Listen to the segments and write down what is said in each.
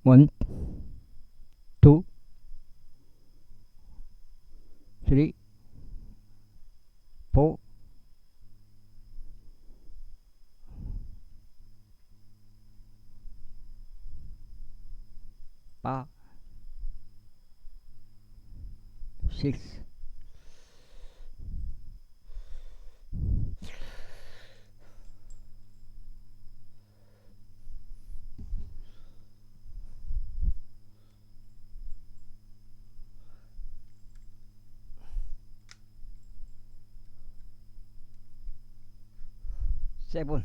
원, 투, 쓰리, 포, 파, 식스, 세븐,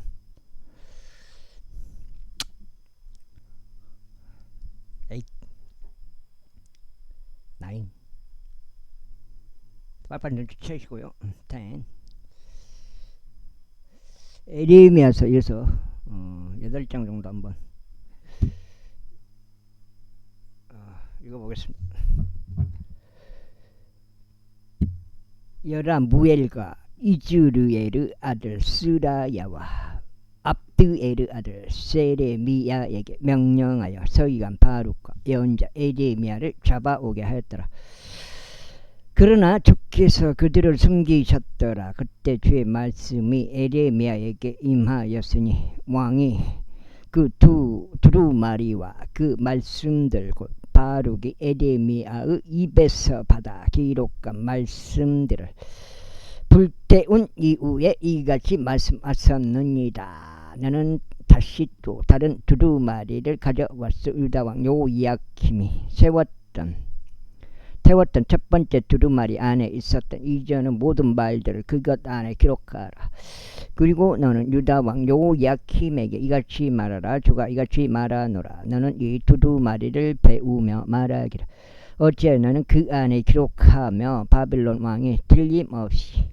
에잇, 나인. 빨리빨리 눈치 채시고요. 텐. 에리미아서 이어서 8장 정도 한번 읽어보겠습니다. 여라무엘과 이즈르엘의 아들 스라야와 압드엘의 아들 세레미야에게 명령하여 서기관 바룩과 예언자 에레미야를 잡아오게 하였더라. 그러나 주께서 그들을 숨기셨더라. 그때 주의 말씀이 에레미야에게 임하였으니 왕이 그 두루마리와 그 말씀들 곧 바룩이 에레미야의 입에서 받아 기록한 말씀들을 불태운 이후에 이같이 말씀하셨느니라. 나는 다시 또 다른 두루마리를 가져왔어. 유다왕 요야킴이 태웠던 첫 번째 두루마리 안에 있었던 이전의 모든 말들을 그것 안에 기록하라. 그리고 너는 유다왕 요야킴에게 이같이 말하라. 주가 이같이 말하노라. 너는 이 두루마리를 배우며 말하기를 어찌하여 너는 그 안에 기록하며 바빌론 왕이 틀림없이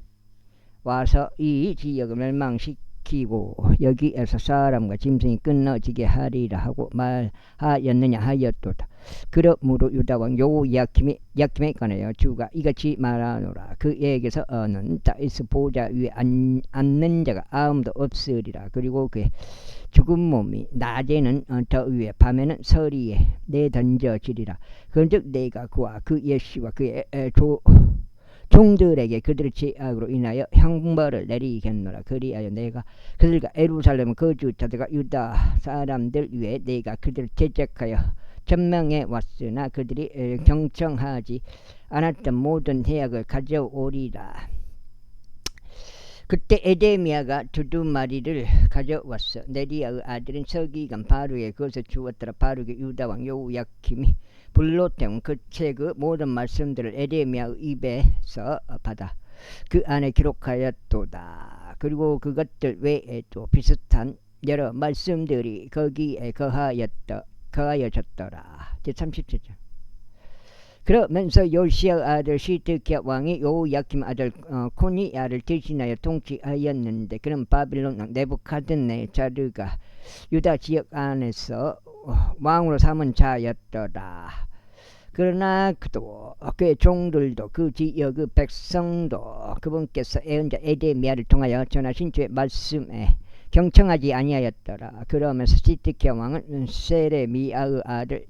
와서 이 지역을 멸망시키고 여기에서 사람과 짐승이 끊어지게 하리라 하고 말하였느냐 하였도다. 그러므로 유다왕 요야킴에 관하여 주가 이같이 말하노라. 그에게서 어는 다윗의 보좌 위에 앉는 자가 아무도 없으리라. 그리고 그의 죽은 몸이 낮에는 더위에 밤에는 서리에 내던져지리라. 그런즉 내가 그와 그 예시와 그의 종들에게 그들의 죄악으로 인하여 형벌을 내리겠노라. 그리하여 내가 그들과 예루살렘 거주자들과 유다 사람들 위에 내가 그들을 대적하여 천명해 왔으나 그들이 경청하지 않았던 모든 해악을 가져오리라. 그때 에레미야가 두루마리를 가져왔어. 네리야의 아들인 서기관 바룩에 그것을 주었더라. 바룩의 유다왕 요야킴이 불로 태운 그 책의 모든 말씀들을 에레미야의 입에서 받아 그 안에 기록하였도다. 그리고 그것들 외에도 비슷한 여러 말씀들이 거기에 거하여졌더라. 제37절. 그러면서 요시야 아들 시드기야 왕이 요야킴 아들 코니야를 대신하여 통치하였는데 그는 바빌론 왕 네부카드네자르가 유다 지역 안에서 왕으로 삼은 자였더라. 그러나 그도 그의 종들도 그 지역의 백성도 그분께서 예언자 에레미야를 통하여 전하신 주의 말씀에 경청하지 아니하였더라. 그러면서 시드기야 왕은 세레미야의 아들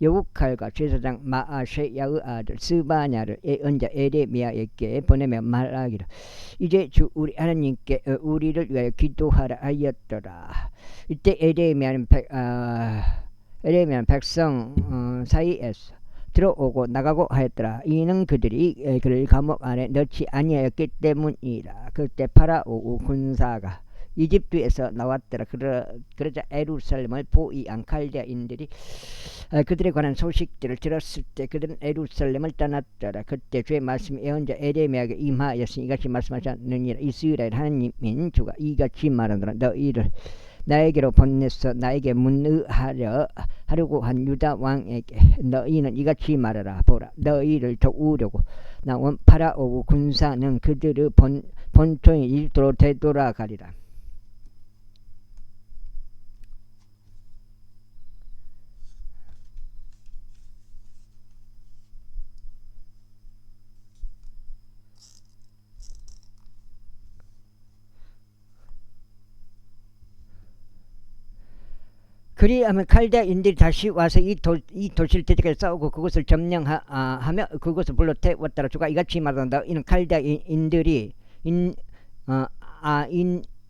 여우칼과 제사장 마아세야의 아들 스바냐를 예언자 에레미야에게 보내며 말하기를 이제 주 우리 하나님께 우리를 위하여 기도하라 하였더라. 이때 에레미야는 백성 사이에서 들어오고 나가고 하였더라. 이는 그들이 그를 감옥 안에 넣지 아니하였기 때문이라. 그때 파라오 군사가 이집트에서 나왔더라. 그러자 예루살렘을 포위한 칼데아인들이 그들에 관한 소식들을 들었을 때 그들은 예루살렘을 떠났더라. 그때 주의 말씀 예언자 에레미야에게 임하였으니 이같이 말씀하셨느니라. 이스라엘 하나님인 주가 이같이 말하노라. 너희를 나에게로 보내서 나에게 문의하려고 한 유다 왕에게 너희는 이같이 말하라. 보라, 너희를 도우려고 나온 파라오 군사는 그들의 본토인 이집트로 되돌아가리라. 그리하면 칼다인들이 다시 와서 이 도시를 대적해 싸우고 그것을 점령하며 그것을 불러 태웠더라. 주가 이같이 말한다. 이는 칼다인들이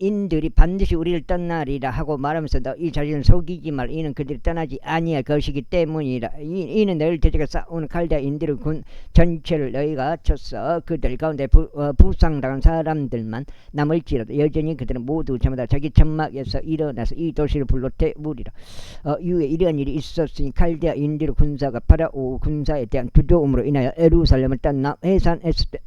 인들이 반드시 우리를 떠나리라 하고 말하면서 이 자신을 속이지 말. 이는 그들이 떠나지 아니할 것이기 때문이라. 이는 너희를 대적해 싸우는 칼다인들의 군 전체를 너희가 쳤어. 그들 가운데 부상당한 사람들만 남을지라도 여전히 그들은 모두 저마다 자기 천막에서 일어나서 이 도시를 불러 태우리라. 이후에 이러한 일이 있었으니 칼다인들의 군사가 파라오 군사에 대한 두려움으로 인하여 예루살렘을 떠나 해산했을 때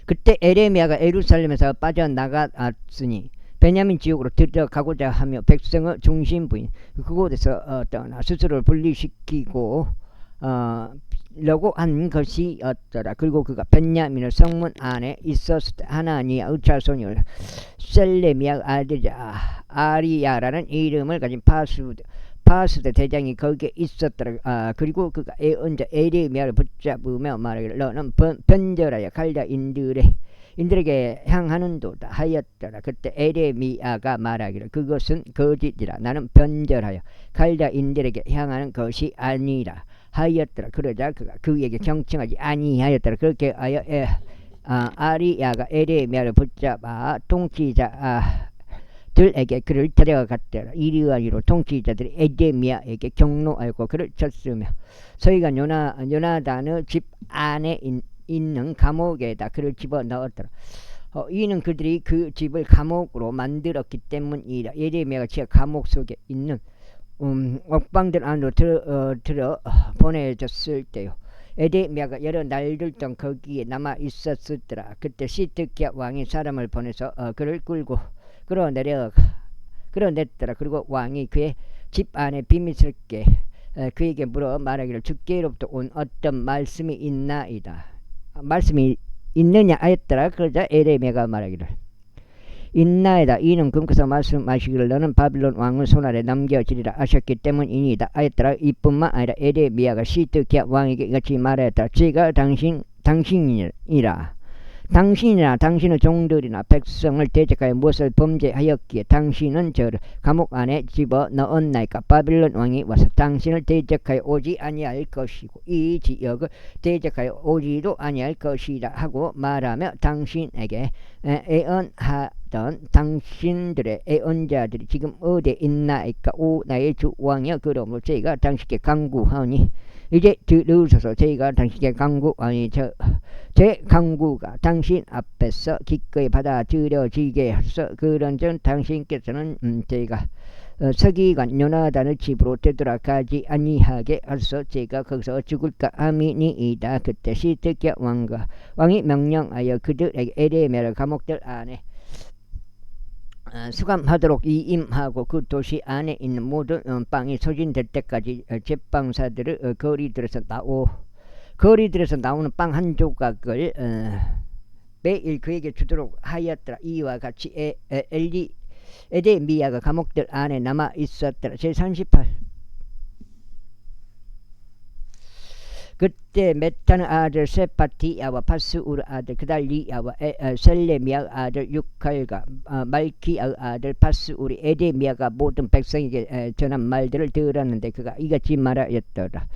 그때 에레미야가 예루살렘에서 빠져나갔으니 베냐민 지역으로 들어가고자 하며 백성의 중심부인 그곳에서 떠나 스스로를 분리시키고 라고 한 것이었더라. 그리고 그가 베냐민의 성문 안에 있었을 때 하나니의 자손이었 셀레미야 아들이자 아리야라는 이름을 가진 파수대 대장이 거기에 있었더라. 그리고 그가 언제 에레미야를 붙잡으며 말하기를 너는 변절하여 인들에게 향하는도다 하였더라. 그때 에레미야가 말하기를 그것은 거짓이라. 나는 변절하여 칼다인들에게 향하는 것이 아니라 하였더라. 그러자 그가 그에게 경청하지 아니하였더라. 그렇게 하여 아리야가 에레미야를 붙잡아 통치자들에게 그를 데려갔더라. 이리하기로 통치자들이 에레미야에게 경노하고 그를 쳤으며 서기관 요나단의 집 안에 있는 감옥에다 그를 집어넣었더라. 이는 그들이 그 집을 감옥으로 만들었기 때문이라. 에레미야가 지하 감옥 속에 있는 옥방들 안으로 들어 보내졌을 때요. 에레미야가 여러 날들 동안 거기에 남아 있었더라. 그때 시드기야 왕이 사람을 보내서 그를 끌어냈더라. 그리고 왕이 그의 집 안에 비밀스럽게 그에게 물어 말하기를 주께로부터 온 어떤 말씀이 있느냐 하였더라. 그러자 에레미야가 말하기를 있나이다. 이는 금께서 말씀하시기를 너는 바빌론 왕의 손아래 넘겨지리라 하셨기 때문이니다 하였더라. 이뿐만 아니라 에레미야가 시드기야 왕에게 이같이 말하였더라. 제가 당신이나 당신의 종들이나 백성을 대적하여 무엇을 범죄하였기에 당신은 저를 감옥 안에 집어넣었나이까. 바빌론 왕이 와서 당신을 대적하여 오지 아니할 것이고 이 지역을 대적하여 오지도 아니할 것이라 하고 말하며 당신에게 애언하던 당신들의 애언자들이 지금 어디에 있나이까. 오 나의 주 왕이여, 그러므로 저희가 당신께 간구하니 이제 들으소서. 저희가 당신께 간구하니 제 간구가 당신 앞에서 기꺼이 받아들여지게 하소서. 그런즉 당신께서는 저희가 서기관 요나단의 집으로 되돌아가지 아니하게 하소서. 제가 거기서 죽을까 함이니이다. 그때 시드기야 왕이 명령하여 그들에게 에레미야를 감옥들 안에 수감하도록 이임하고 그 도시 안에 있는 모든 빵이 소진될 때까지 제빵사들을 거리들에서 나오는 빵 한 조각을 매일 그에게 주도록 하였더라. 이와 같이 에레미야가 감옥들 안에 남아 있었더라. 제38 그때 메탄의 아들 세파티야와 파스우르 아들 그달리야와 셀레미야 아들 유칼과 말키야의 아들 파스우리 에레미야가 모든 백성에게 전한 말들을 들었는데 그가 이같이 말하였더라.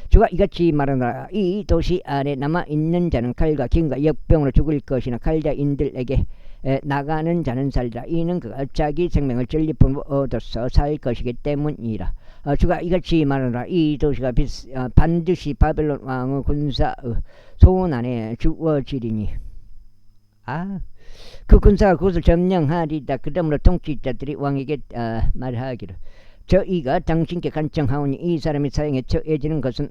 주가 이같이 말하노라. 이 도시 안에 남아있는 자는 칼과 김과 역병으로 죽을 것이나 칼자인들에게 나가는 자는 살리라. 이는 그가 자기 생명을 전리품으로 얻어서 살 것이기 때문이라. 주가 이같이 말하노라. 이 도시가 반드시 바벨론 왕의 군사의 손 안에 주어지리니 그 군사가 그것을 점령하리다. 그러므로 통치자들이 왕에게 말하기를 저희가 당신께 간청하오니 이 사람이 사형에 처해지는 것을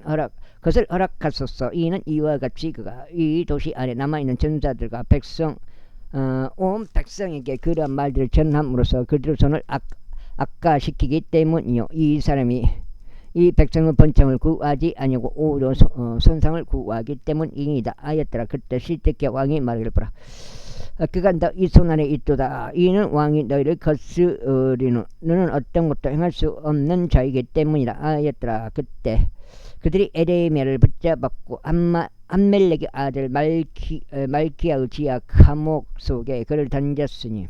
허락하소서. 이는 이와 같이 그가 이 도시 안에 남아있는 전사들과 온 백성에게 그러한 말들을 전함으로써 그들의 손을 악화시키기 때문이요. 이 사람이 이 백성의 번창을 구하지 아니하고 오히려 손상을 구하기 때문이니다 하였더라. 그때 시드기야 왕이 말하기를 보라. 그가 너희 손안에 있도다. 이는 왕이 너희를 거스리는 너는 어떤 것도 행할 수 없는 자이기 때문이라 하였더라. 그때 그들이 에레미야를 붙잡았고 암멜렉의 아들 말키야의 지하 감옥 속에 그를 던졌으니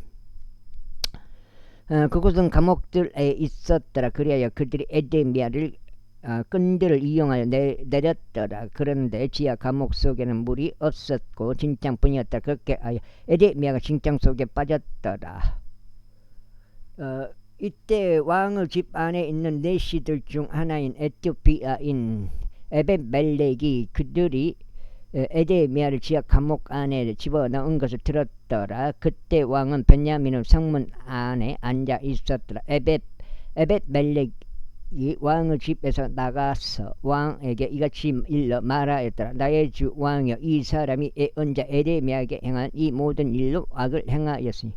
그곳은 감옥들에 있었더라. 그리하여 그들이 에데미야를 끈들을 이용하여 내렸더라. 그런데 지하 감옥 속에는 물이 없었고 진창뿐이었다. 그렇게 하여 에데미야가 진창 속에 빠졌더라. 이때 왕의 집 안에 있는 내시들 중 하나인 에티오피아인 에벳멜렉이 그들이 에데미야를 지하 감옥 안에 집어넣은 것을 들었더라. 그때 왕은 베냐민의 성문 안에 앉아 있었더라. 에벳멜렉이 왕의 집에서 나가서 왕에게 이같이 일러 말하였더라. 나의 주 왕이여, 이 사람이 언자 에데미야에게 행한 이 모든 일로 악을 행하였으니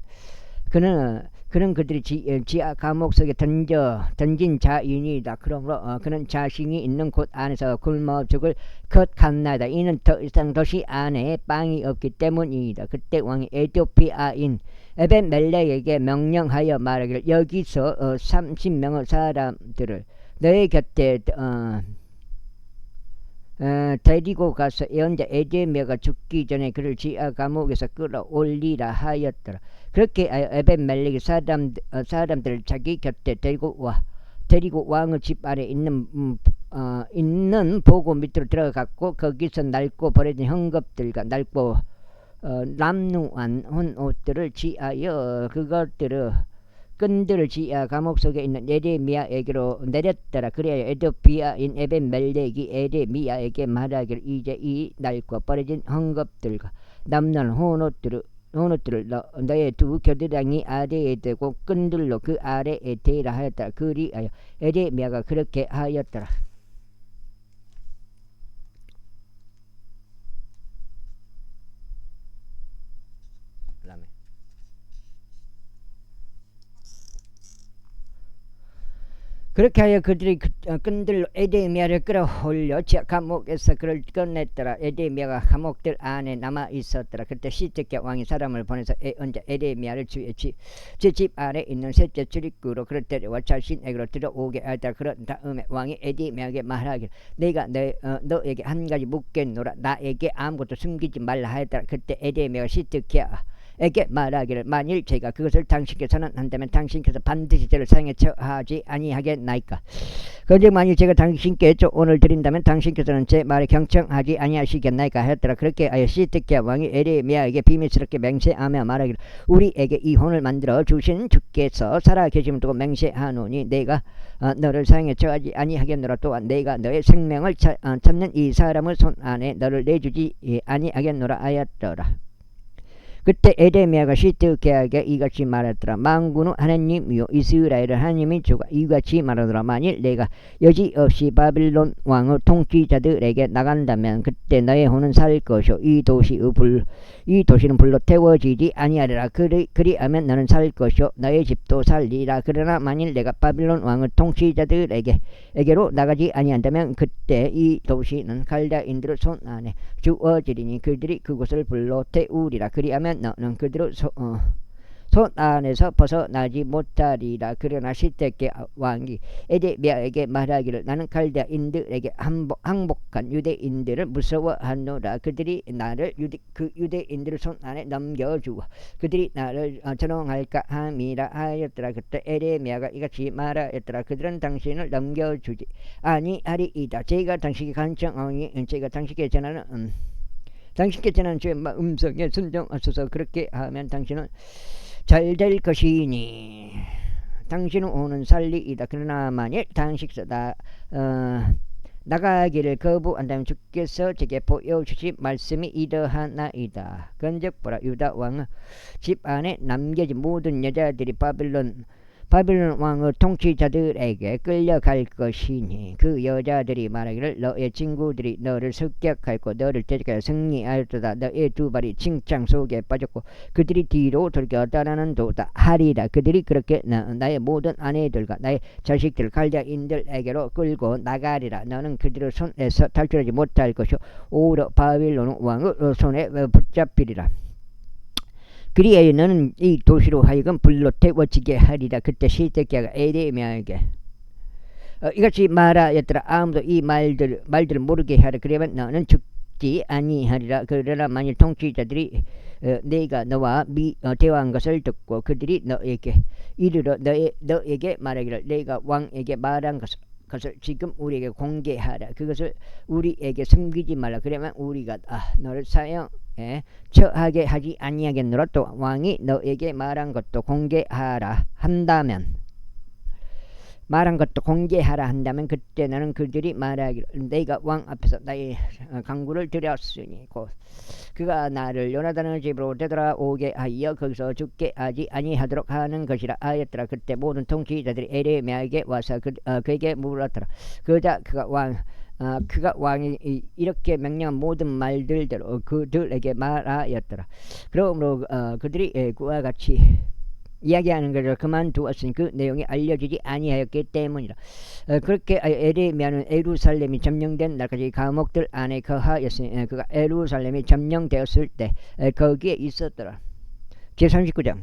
그는 그들이 지하 감옥 속에 던진 자인이다. 그러므로 그는 자신이 있는 곳 안에서 굶어 죽을 것 같나이다. 이는 더 이상 도시 안에 빵이 없기 때문이다. 그때 왕이 에티오피아인 에벳멜렉에게 명령하여 말하기를, 여기서 30명의 사람들을 너의 곁에 데리고 가서 예언자 에데미야가 죽기 전에 그를 지하 감옥에서 끌어올리라 하였더라. 그렇게 에벳멜렉이 사람들을 자기 곁에 데리고 왕의 집 안에 있는 보고 밑으로 들어갔고, 거기서 낡고 버려진 헝겊들과 낡고 남루한 혼옷들을 취하여 그것들을 끈들을 지하 감옥 속에 있는 에데미야에게로 내렸더라. 그래야 에티오피아인 에벳멜렉이 에데미야에게 말하기를, 이제 이 낡고 버려진 헝겊들과 남는 혼옷들을 너의 두 겨드랑이 아래에 대고 끈들로 그 아래에 대라 하였더라. 그리하여 에데미야가 그렇게 하였더라. 그렇게 하여 그들이 끈들로 에데미야를 끌어올려 지하 감옥에서 그를 꺼냈더라. 에데미야가 감옥들 안에 남아 있었더라. 그때 시드기야 왕이 사람을 보내서 언자 에데미야를 제 집 안에 있는 셋째 출입구로 그를 데려와 자신에게로 들어오게 하였더라. 그런 다음에 왕이 에데미야에게 말하기를, 내가 너에게 한 가지 묻겠노라. 나에게 아무것도 숨기지 말라 하였더라. 그때 에데미야가 시드기야에게 말하기를, 만일 제가 그것을 당신께서는 한다면 당신께서 반드시 저를 사형에 처하지 아니하겠나이까? 그런데 만일 제가 당신께 조언을 드린다면 당신께서는 제 말에 경청하지 아니하시겠나이까 하였더라. 그렇게 하여 시드기야 왕이 에레미야에게 비밀스럽게 맹세하며 말하기를, 우리에게 이 혼을 만들어 주신 주께서 살아계심을 두고 맹세하노니 내가 너를 사형에 처하지 아니하겠노라. 또한 내가 너의 생명을 찾는 이 사람의 손 안에 너를 내주지 아니하겠노라 하였더라. 그때 에데미야가 시드기야에게 이같이 말하더라. 만군의 하나님이요 이스라엘의 하나님이 주가 이같이 말하더라. 만일 내가 여지없이 바빌론 왕의 통치자들에게 나간다면 그때 너의 혼은 살 것이요 이 도시는 불로 태워지지 아니하리라. 그리하면 너는 살 것이요 너의 집도 살리라. 그러나 만일 내가 바빌론 왕의 통치자들에게로 나가지 아니한다면 그때 이 도시는 갈대인들의 손 안에 주어지리니 그들이 그곳을 불로 태우리라. 그리하면 너는 그대로 손 안에서 벗어나지 못하리라. 그러나 시드기야 왕이 에데미야에게 말하기를, 나는 갈대인들에게 항복한 유대인들을 무서워하노라. 그들이 나를 유대인들의 손 안에 넘겨주어 그들이 나를 전용할까 함이라 하였더라. 그때 에데미야가 이같이 말하였더라. 그들은 당신을 넘겨주지 아니하리이다. 제가 당신에게 간청하오니 제가 당신께 전하는 주의 음성에 순종하소서. 그렇게 하면 당신은 잘 될 것이니 당신은 오는 살리이다. 그러나 만일 당신께서 나가기를 거부한다면 주께서 제게 보여주신 말씀이 이러하나이다. 그런즉 보라, 유다 왕의 집 안에 남겨진 모든 여자들이 바빌론 왕의 통치자들에게 끌려갈 것이니 그 여자들이 말하기를, 너의 친구들이 너를 습격하였고 너를 대적하여 승리하였도다. 너의 두 발이 칭창 속에 빠졌고 그들이 뒤로 돌겨 떠나는도다 하리라. 그들이 그렇게 나의 모든 아내들과 나의 자식들 갈대인들에게로 끌고 나가리라. 너는 그들의 손에서 탈출하지 못할 것이요 오히려 바빌론 왕의 손에 붙잡히리라. 그리하여 너는 이 도시로 하여금 불로 태워지게 하리라. 그때 시드기야가 에데미야에게 이같이 말하였더라. 아무도 이 말들을 모르게 하라. 그러면 너는 죽지 아니하리라. 그러나 만일 통치자들이 내가 너와 대화한 것을 듣고 그들이 너에게 이르러 너에게 말하기를 내가 왕에게 말한 것을 지금 우리에게 공개하라. 그것을 우리에게 숨기지 말라. 그러면 우리가 너를 사형에 처하게 하지 아니하겠노라. 또 왕이 너에게 말한 것도 공개하라 한다면 그때 나는 그들이 말하기를 내가 왕 앞에서 나의 강구를 드렸으니 곧 그가 나를 요나단의 집으로 되돌아오게 하여 거기서 죽게 하지 아니하도록 하는 것이라 하였더라. 그때 모든 통치자들이 에레미야에게 와서 그에게 물었더라. 그가 왕이 이렇게 명령한 모든 말들대로 그들에게 말하였더라. 그러므로 그들이 그와 같이 이야기하는 것을 그만두었으니 그 내용이 알려지지 아니하였기 때문이라. 그렇게 에레미야는 예루살렘이 점령된 날까지 감옥들 안에 거하였으니 그가 예루살렘이 점령되었을 때 거기에 있었더라. 제39장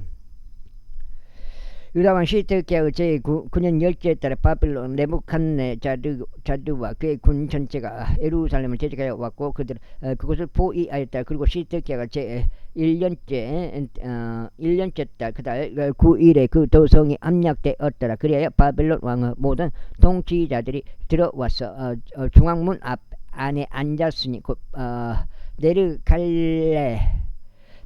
유다왕 시드기야의 제9년 10째 달에 바빌론 네부갓네자르와 그의 군 전체가 예루살렘을 제적하여 왔고 그것을 포위하였다. 그리고 시드기야가 제1년째 달 그달 9일에 그 도성이 함락되었더라. 그리하여 바빌론 왕의 모든 통치자들이 들어와서 중앙문 안에 앉았으니 곧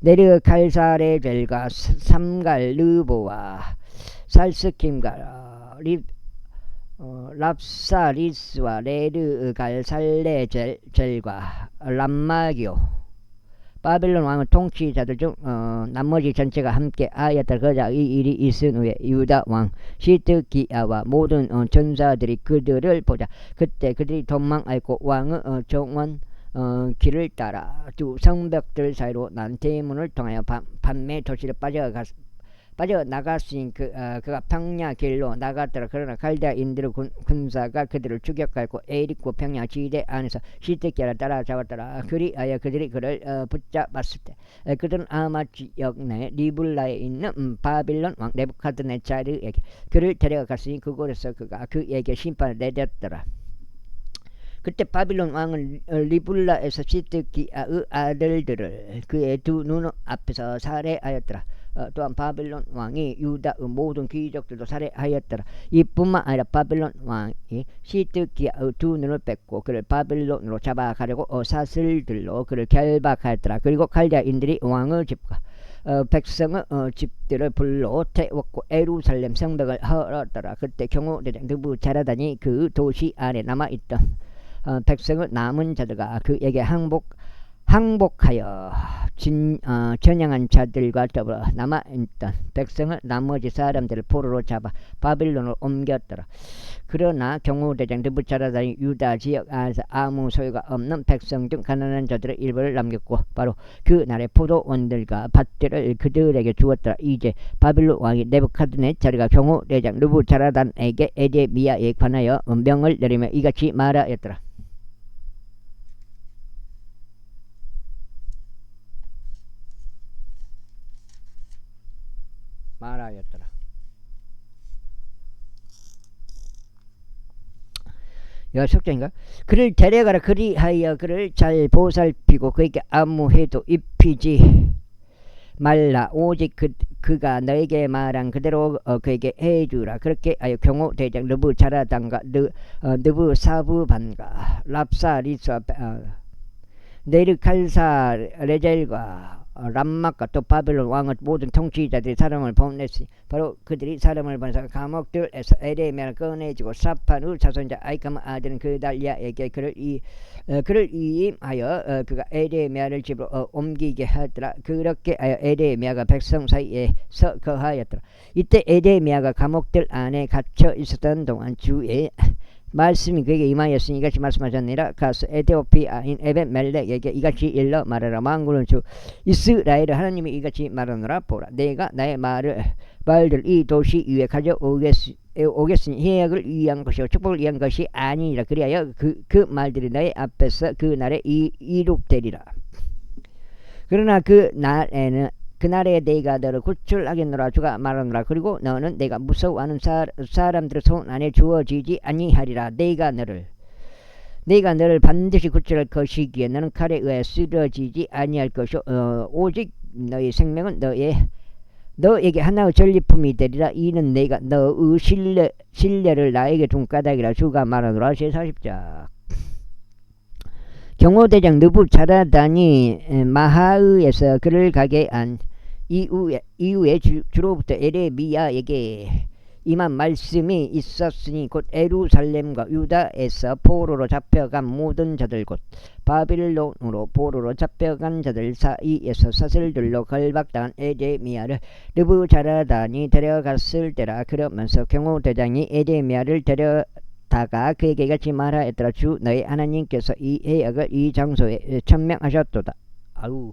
네르갈사레젤과 삼갈르보와 살스킴과 랍사리스와 네르갈살레젤과 람마기오 바빌론 왕의 통치자들 중 나머지 전체가 함께 하였다. 그러자 이 일이 있은 후에 유다 왕 시드기야와 모든 전사들이 그들을 보자. 그때 그들이 도망하였고 왕의 정원 길을 따라 두 성벽들 사이로 난 대문을 통하여 밤에 도시를 빠져나갔으니 그가 평야 길로 나갔더라. 그러나 갈대아인들의 군사가 그들을 추격하였고 에리코 평야 지대 안에서 시드기야를 따라잡았더라. 그리하여 그들이 그를 붙잡았을 때 그들은 아마 지역 내 리블라에 있는 바빌론 왕 네부갓네자르에게 그를 데려갔으니 그곳에서 그가 그에게 심판을 내렸더라. 그때 바빌론 왕은 리블라에서 시드기야의 아들들을 그의 두 눈앞에서 살해하였더라. 또한 바빌론 왕이 유다의 모든 귀족들도 살해하였더라. 이뿐만 아니라 바빌론 왕이 시드기야의 두 눈을 뺐고 그를 바빌론으로 잡아가려고 사슬들로 그를 결박하였더라. 그리고 갈대아인들이 왕의 집과 백성의 집들을 불러 태웠고 예루살렘 성벽을 헐었더라. 그때 경호대장 느부자라단이 그 도시 안에 남아있던 백성의 남은 자들과 그에게 항복하여 전향한 자들과 더불어 남아있던 백성의 나머지 사람들을 포로로 잡아 바빌론으로 옮겼더라. 그러나 경호대장 느부자라단이 유다 지역 안에서 아무 소유가 없는 백성 중 가난한 자들의 일부를 남겼고 바로 그 날의 포도원들과 밭들을 그들에게 주었더라. 이제 바빌론 왕이 네부갓네자르가 경호대장 느부자라단에게 에레미야에 관하여 명을 내리며 이같이 말하였더라. 속장인가? 그를 데려가라. 그리하여 그를 잘 보살피고 그에게 아무 해도 입히지 말라. 오직 그가 너에게 말한 그대로 그에게 해주라. 그렇게 하여 경호대장 느부자라단과 느부사부반과 랍사리스와 네르갈사레젤과 람막과 또 바빌론 왕의 모든 통치자들이 사람을 보냈으니 바로 그들이 사람을 보내서 감옥들에서 에레미야를 꺼내주고 사판의 자손자 아이감 아들은 그달리아에게 그를 이임하여 그가 에레미야를 집으로 옮기게 하였더라. 그렇게 하여 에레미야가 백성 사이에서 거하였더라. 이때 에레미야가 감옥들 안에 갇혀 있었던 동안 주의 말씀이 그에게 임하였으니 이같이 말씀하셨느니라. 가서 에티오피아인 에벤멜렉에게 이같이 일러 말하라. 만군의 주 이스라엘의 하나님이 이같이 말하노라. 보라, 내가 나의 말들 이 도시 위에 가져오겠으니 해악을 위한 것이요 축복을 위한 것이 아니니라. 그리하여 그 말들이 너의 앞에서 그 날에 이룩되리라. 그러나 그날에 내가 너를 구출하겠노라. 주가 말하노라. 그리고 너는 내가 무서워하는 사람들의 손 안에 주어지지 아니하리라. 내가 너를 반드시 구출할 것이기에 너는 칼에 의해 쓰러지지 아니할 것이요 오직 너의 생명은 너의 너에게 하나의 전리품이 되리라. 이는 내가 너의 신뢰를 나에게 준 까닭이라. 주가 말하노라. 제40장. 경호대장 느부자라단이 마하의에서 그를 가게 한 이후에 주로부터 에레미야에게 임한 말씀이 있었으니 곧 예루살렘과 유다에서 포로로 잡혀간 모든 자들 곧 바빌론으로 포로로 잡혀간 자들 사이에서 사슬들로 걸박당한 에레미야를 느부자라단이 데려갔을 때라. 그러면서 경호대장이 에레미야를 데려다가 그에게 이같이 말하였더라. 주 너의 하나님께서 이 해역을 이 장소에 천명하셨도다. 아우.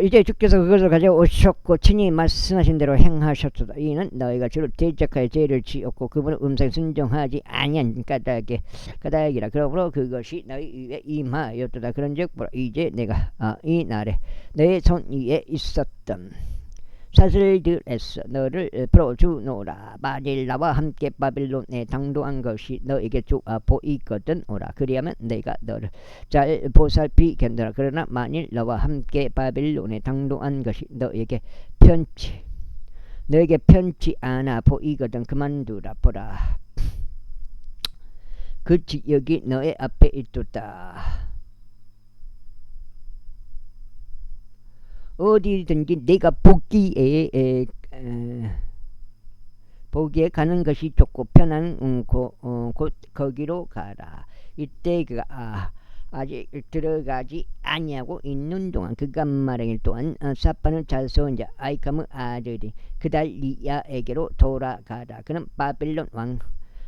이제 주께서 그것을 가져오셨고 친히 말씀하신 대로 행하셨도다. 이는 너희가 주를 대적하여 죄를 지었고 그분의 음성에 순종하지 아니한 까닭이라. 그러므로 그것이 너희 위에 임하였도다. 그런즉 이제 내가 이 날에 너의 손 위에 있었던 사슬들에서 너를 풀어주노라. 만일 나와 함께 바빌론에 당도한 것이 너에게 좋아 보이거든 오라. 그리하면 내가 너를 잘 보살피겠노라. 그러나 만일 너와 함께 바빌론에 당도한 것이 너에게 편치 않아 보이거든 그만두라. 보라, 그 지역이 너의 앞에 있도다. 어디든지 내가 보기에 가는 것이 좋고 편한 곳 거기로 가라. 이때 그가 아직 들어가지 아니하고 있는 동안 그가 말하길 또한 사파는 자손자 아이캄의 아들이 그달리야에게로 돌아가라. 그는 바빌론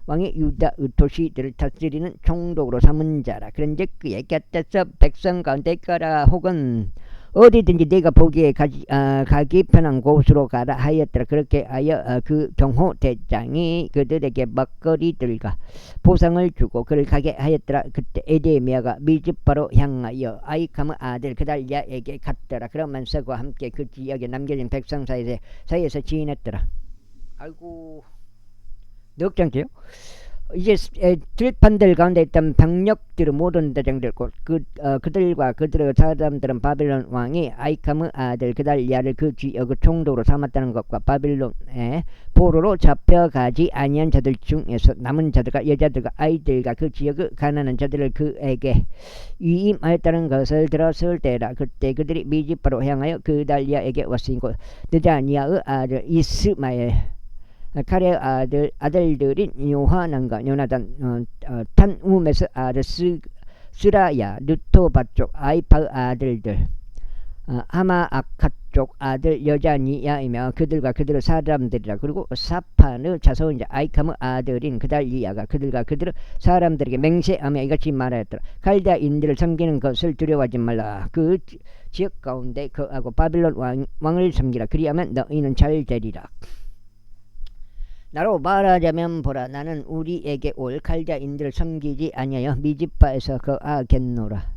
왕의 유다의 도시들을 다스리는 총독으로 삼은 자라. 그런즉 그의 곁에서 백성 가운데 가라. 혹은 어디든지 내가 보기에 가기 편한 곳으로 가라 하였더라. 그렇게 하여 그 경호대장이 그들에게 먹거리들과 보상을 주고 그를 가게 하였더라. 그때 에레미야가 미즈파로 향하여 아이캄의 아들 그달리야에게 갔더라. 그러면서 그와 함께 그 지역에 남겨진 백성 사이에서 지냈더라. 아이고, 넉장째요. 이제 들판들 가운데 있던 병력들의 모든 대장들 그들과 그들의 사람들은 바빌론 왕이 아이캄의 아들 그달리야를 그 지역의 총독으로 삼았다는 것과 바빌론에 포로로 잡혀가지 아니한 자들 중에서 남은 자들과 여자들과 아이들과 그 지역의 가난한 자들을 그에게 위임하였다는 것을 들었을 때라. 그때 그들이 미즈파로 향하여 그달리야에게 왔으니 곧 느다니아의 아들 이스마엘 칼의 아들들인 요하난과 요나단, 탄우메스 아들 스라야, 느토바 쪽 아이파의 아들들, 하마아카 쪽 아들 여자니야이며 그들과 그들의 사람들이라. 그리고 사판의 자손자 아이캄의 아들인 그달리야가 그들과 그들의 사람들에게 맹세하며 이같이 말하였더라. 갈대아인들을 섬기는 것을 두려워하지 말라. 그 지역 가운데 거하고 바빌론 왕을 섬기라. 그리하면 너희는 잘 되리라. 나로 말하자면 보라, 나는 우리에게 올 칼자인들을 섬기지 아니하여 미즈파에서 거하겠노라.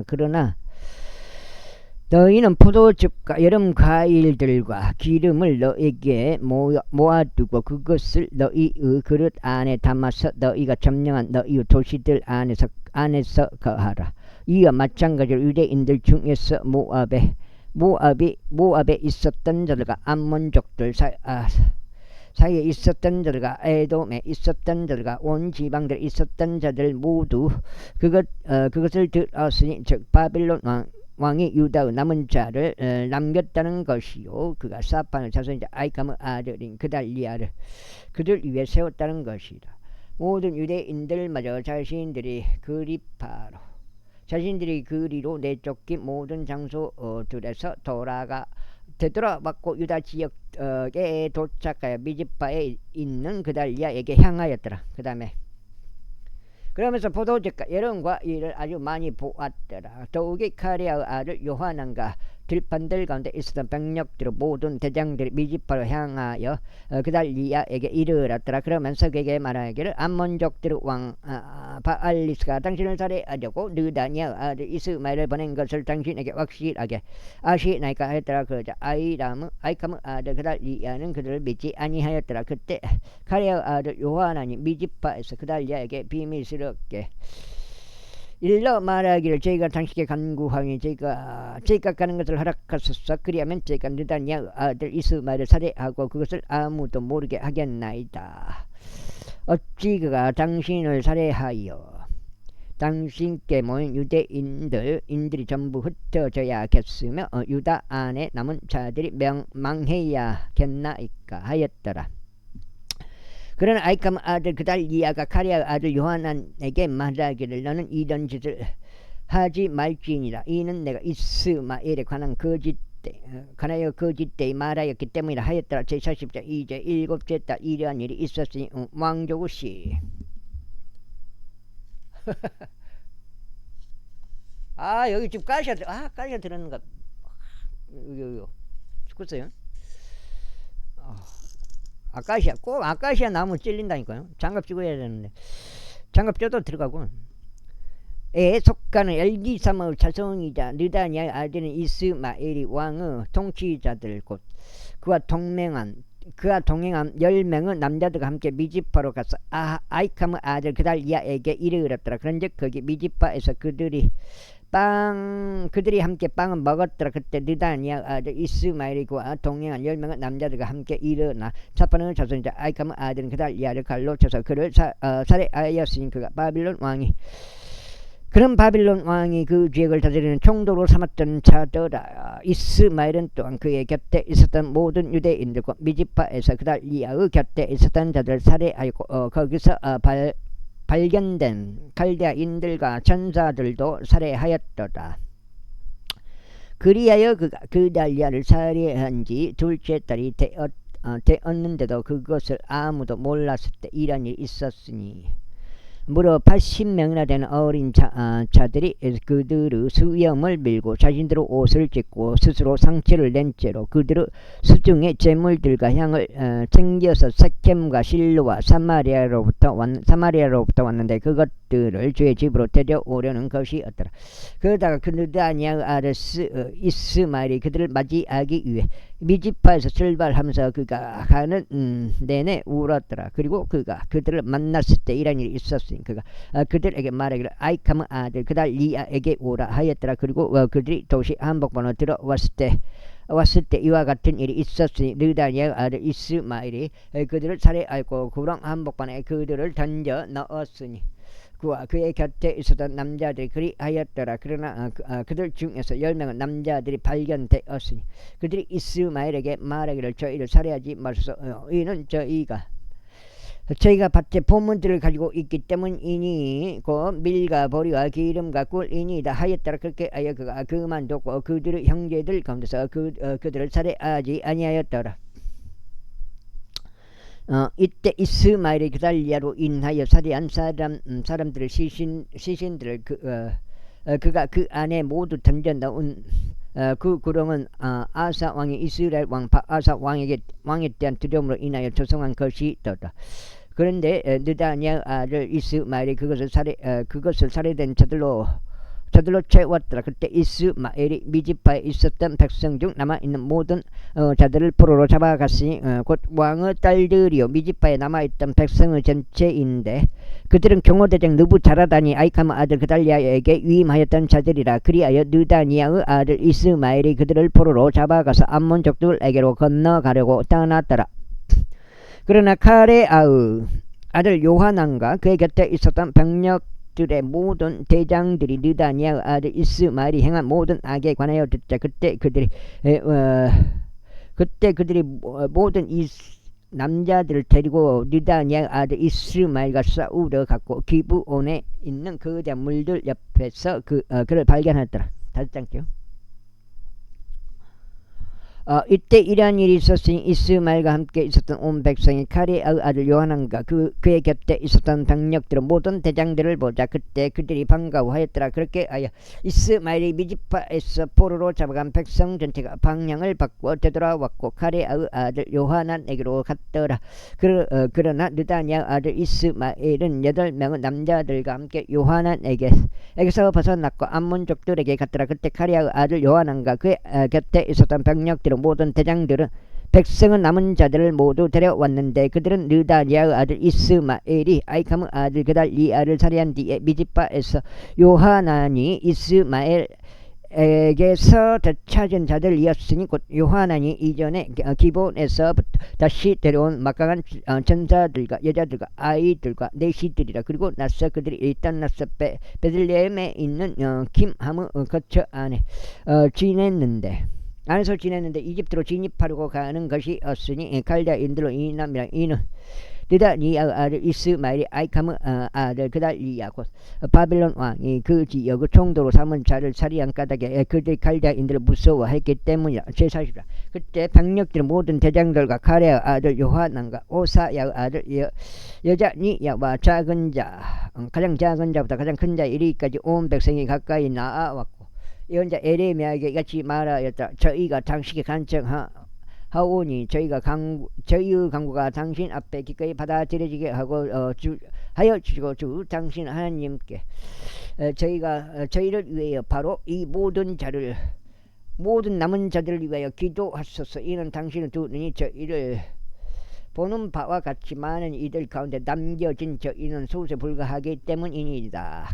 그러나 너희는 포도즙과 여름 과일들과 기름을 너에게 모아두고 그것을 너희의 그릇 안에 담아서 너희가 점령한 너희의 도시들 안에서 거하라. 이와 마찬가지로 유대인들 중에서 모압에 있었던 자들과 암몬족들 사이에 있었던 자들과 에돔에 있었던 자들과 온 지방들에 있었던 자들 모두 그것을 들었으니 즉 바빌론 왕이 유다의 남은 자를 남겼다는 것이요 그가 사판의 자손이자 아이캄의 아들인 그달리야를 그들 위에 세웠다는 것이다. 모든 유대인들마저 자신들이 그리로 내쫓긴 모든 장소들에서 되돌아왔고 유다 지역에 도착하여 미즈파에 있는 그달리야에게 향하였더라. 그 다음에 그러면서 포도즙과 여름과 이를 아주 많이 보았더라. 더욱이 카레아의 아들 요하난과 들판들 가운데 있었던 병력들의 모든 대장들이 미즈파로 향하여 그달리야에게 이르렀더라. 그러면서 그에게 말하기를 암몬족들의 왕 바알리스가 당신을 살해하려고 느다니아의 아들 이스마엘을 보낸 것을 당신에게 확실하게 아시나이까 하였더라. 그러자 아이캄의 아들 그달리야는 그들을 믿지 아니하였더라. 그때 카레아의 아들 요하난이 미즈파에서 그달리야에게 비밀스럽게 일러 말하기를 저희가 당신께 간구하니 저희가 가는 것을 허락하소서. 그리하면 저희가 느다니아 아들 이스마엘을 살해하고 그것을 아무도 모르게 하겠나이다. 어찌 그가 당신을 살해하여 당신께 모인 유대인들이 전부 흩어져야겠으며 유다 안에 남은 자들이 망해야겠나이까 하였더라. 그러나 아이캄 아들 그달리아가 가랴 아들 요하난에게 말하기를 너는 이런 짓을 하지 말지니라. 이는 내가 이스마엘에 관하여 거짓되이 말하였기 때문이라 하였더라. 제40장 이제 7째 달 이러한 일이 있었으니 왕조구시 여기 지금 가시아 들었는가? 여기 죽었어요. 꼭 아카시아 나무 찔린다니까요. 장갑 끼고 해야 되는데 장갑 껴도 들어가고. 속가는 엘기사마의 자손이자 느다니아의 아들은 이스마엘이 왕의 통치자들 곧 그와 동행한 10명의 남자들과 함께 미지파로 가서 아이캄의 아들 그달리아에게 이르렀더라. 그런즉 거기 미지파에서 그들이 함께 빵을 먹었더라. 그때 느다니아 아들 이스마엘이 그와 동행한 10명의 남자들과 함께 일어나 사파는 자손이자 아이캄의 아들은 그달리아를 칼로 쳐서 그를 살해하였으니 그가 그런 바빌론 왕이 그 죄악을 다스리는 총독으로 삼았던 자더라. 이스마엘은 또한 그의 곁에 있었던 모든 유대인들과 미지파에서 그달리아의 곁에 있었던 자들을 살해하였고 거기서 발견된 갈대아인들과 전사들도 살해하였더라. 그리하여 그가 그달리아를 살해한 지 둘째 달이 되었는데도 그것을 아무도 몰랐을 때 이런 일이 있었으니 무려 80명이나 되는 어린 자들이 그들의 수염을 밀고 자신들의 옷을 찢고 스스로 상처를 낸 채로 그들의 수중의 재물들과 향을 챙겨서 세켐과 실로와 사마리아로부터 왔는데 그것들을 주의 집으로 데려오려는 것이었더라. 그러다가 그 느다니아의 아들 이스마엘이 그들을 맞이하기 위해 미지파에서 출발하면서 그가 가는 내내 울었더라. 그리고 그가 그들을 만났을 때 이런 일이 있었으니 그가 그들에게 말하기를 아이캄의 아들 그달리아에게 오라 하였더라. 그리고 그들이 도시 한복판으로 들어왔을 때 이와 같은 일이 있었으니 느다니아의 아들 이스마엘이 그들을 살해하였고 구렁 한복판에 그들을 던져 넣었으니 그와 그의 곁에 있었던 남자들이 그리하였더라. 그러나 그들 중에서 10명의 남자들이 발견되었으니 그들이 이스마엘에게 말하기를 저희를 살해하지 마소서. 이는 저희가 밭에 보물들을 가지고 있기 때문이니 곧 밀과 보리와 기름과 꿀이니이다 하였더라. 그렇게 하여 그가 그만두고 그들의 형제들 가운데서 그들을 살해하지 아니하였더라. 이때 이스마엘이 그달리아로 인하여 살해한 사람들의 시신들을 그가 그 안에 모두 던져 넣은 그 구렁은 아사 왕이 이스라엘 왕 바아사 왕에 대한 두려움으로 인하여 조성한 것이더라. 그런데 느다니아 아들 이스마엘이 그것을 살해된 자들로 채웠더라. 그때 이스마엘이 미지파에 있었던 백성 중 남아있는 모든 자들을 포로로 잡아갔으니 곧 왕의 딸들이요 미지파에 남아있던 백성의 전체인데 그들은 경호대장 느부자라단이 아이캄의 아들 그달리아에게 위임하였던 자들이라. 그리하여 느다니아의 아들 이스마엘이 그들을 포로로 잡아가서 암몬 족들에게로 건너가려고 떠났더라. 그러나 카레아의 아들 요하난과 그의 곁에 있었던 병력들의 모든 대장들이 느다니아의 아들 이스마엘이 행한 모든 악에 관하여 듣자. 그때 그들이 모든 이 남자들을 데리고 느다니아의 아들 이스마엘과 싸우러 갔고 기브온에 있는 거대한 물들 옆에서 그를 발견했더라. 다시 짱게요. 이때 이러한 일이 있었으니 이스마엘과 함께 있었던 온 백성이 카레아의 아들 요하난과 그의 곁에 있었던 병력들은 모든 대장들을 보자. 그때 그들이 반가워하였더라. 그렇게 하여 이스마엘이 미지파에서 포로로 잡아간 백성 전체가 방향을 바꾸어 되돌아왔고 카레아의 아들 요하난에게로 갔더라. 그러나 느다니아의 아들 이스마엘은 8명의 남자들과 함께 요하난에게서 벗어났고 암몬족들에게 갔더라. 그때 카레아의 아들 요하난과 그의 곁에 있었던 병력들은 모든 대장들은 백성은 남은 자들을 모두 데려왔는데 그들은 느다리아의 아들 이스마엘이 아이캄의 아들 그달리아를 살해한 뒤에 미즈바에서 요하난이 이스마엘 에게서 되찾은 자들이었으니 곧 요하난이 이전에 기본에서 다시 데려온 막강한 전사들과 여자들과 아이들과 내시들이라. 그리고 나서 그들이 일단 나서 베들레헴에 있는 김함의 거처 안에 지냈는데 이집트로 진입하려고 가는 것이 없으니 갈대아인들로 인함이라. 이는 느다리아의 아들 이스마엘이 아이캄의 아들 그달리아 곧 바벨론 왕이 그 지역의 총독으로 삼은 자를 살해한 까닭에 그들이 갈대아인들을 무서워했기 때문이라. 제40라. 그때 병력들은 모든 대장들과 가레아의 아들 요하난과 오사야의 아들 여자니야와 가장 작은 자부터 가장 큰 자 이르기까지 온 백성이 가까이 나아왔고 예언자 에레미야에게 이같이 말하였다. 저희가 당신께 간청하오니 저희의 강구가 당신 앞에 기꺼이 받아들여지게 하고 하여 주시고 주 당신 하나님께 저희를 위하여 바로 이 모든 남은 자들을 위하여 기도하소서. 이는 당신의 두 눈이 저희를 보는 바와 같이 많은 이들 가운데 남겨진 저희는 소수에 불과하기 때문이니이다.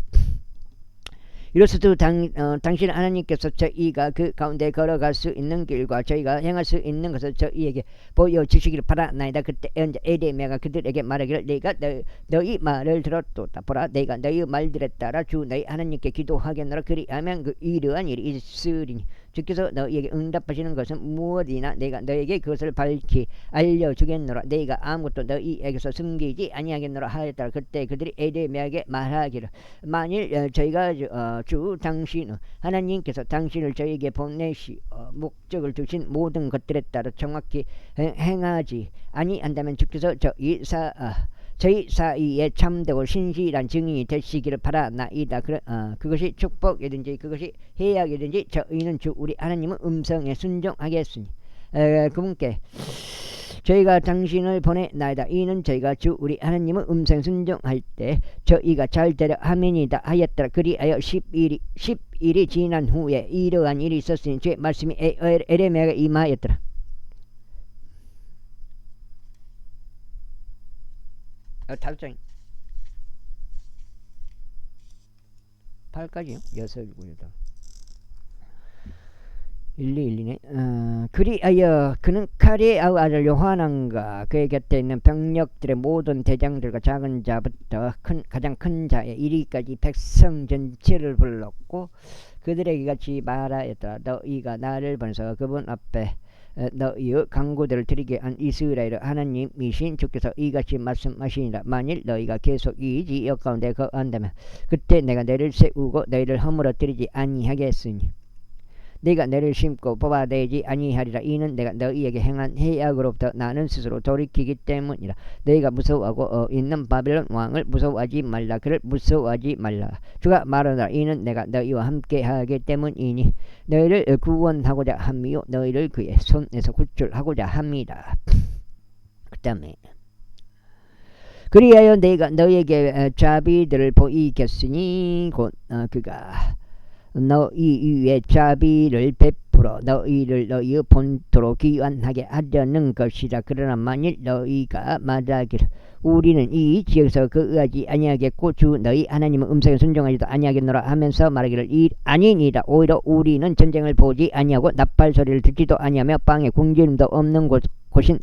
이로써도 당신 하나님께서 저희가 그 가운데 걸어갈 수 있는 길과 저희가 행할 수 있는 것을 저희에게 보여주시기를 바라나이다. 그때 예언자 에레미야가 그들에게 말하기를 내가 너희 말을 들었도다. 보라 내가 너희 말들에 따라 주 너희 하나님께 기도하겠노라. 그리하면 그 이러한 일이 있으리니 주께서 너희에게 응답하시는 것은 무엇이나 내가 너희에게 그것을 밝히 알려주겠노라. 내가 아무것도 너희에게서 숨기지 아니하겠노라 하였더라. 그때 그들이 에레미야에게 말하기를 만일 저희가 주 당신 하나님께서 당신을 저희에게 보내시 목적을 두신 모든 것들에 따라 정확히 행하지 아니한다면 주께서 저희 사이에 참되고 신실한 증인이 되시기를 바라나이다. 그것이 축복이든지 그것이 해악이든지 저희는 주 우리 하나님의 음성에 순종하겠으니 그분께 저희가 당신을 보내나이다. 이는 저희가 주 우리 하나님의 음성 순종할 때 저희가 잘 되려 함이니이다 하였더라. 그리하여 10일이 지난 후에 이러한 일이 있었으니 주의 말씀이 에레미야에게 임하였더라. 다섯 장 8까지요? 6, 7, 8 1,2,1,2네. 그리하여 그는 가레아의 아들 요하난과 그의 곁에 있는 병력들의 모든 대장들과 작은 자부터 가장 큰 자에 이르기까지 백성 전체를 불렀고 그들에게 같이 말하였더라. 너희가 나를 보내서 그분 앞에 너희의 강구들을 드리게 한 이스라엘의 하나님이신 주께서 이같이 말씀하시니라. 만일 너희가 계속 이 지역 가운데 거한다면 그때 내가 너희를 세우고 너희를 허물어뜨리지 아니하겠으니 네가 너를 심고 뽑아내지 아니하리라. 이는 내가 너희에게 행한 해악으로부터 나는 스스로 돌이키기 때문이라. 너희가 무서워하고 있는 바벨론 왕을 무서워하지 말라. 그를 무서워하지 말라. 주가 말하노라. 이는 내가 너희와 함께 하기 때문이니 너희를 구원하고자 함이요 너희를 그의 손에서 구출하고자 합니다. 그 다음에 그리하여 내가 너희에게 자비들을 보이겠으니 곧 그가 너희 위에 자비를 베풀어 너희를 너희의 본토로 귀환하게 하려는 것이라. 그러나 만일 너희가 말하기를 우리는 이 지역에서 거하지 아니하겠고 주 너희 하나님의 음성에 순종하지도 아니하겠노라 하면서 말하기를 아니니라. 오히려 우리는 전쟁을 보지 아니하고 나팔 소리를 듣지도 아니하며 빵에 굶주림도 없는 곳인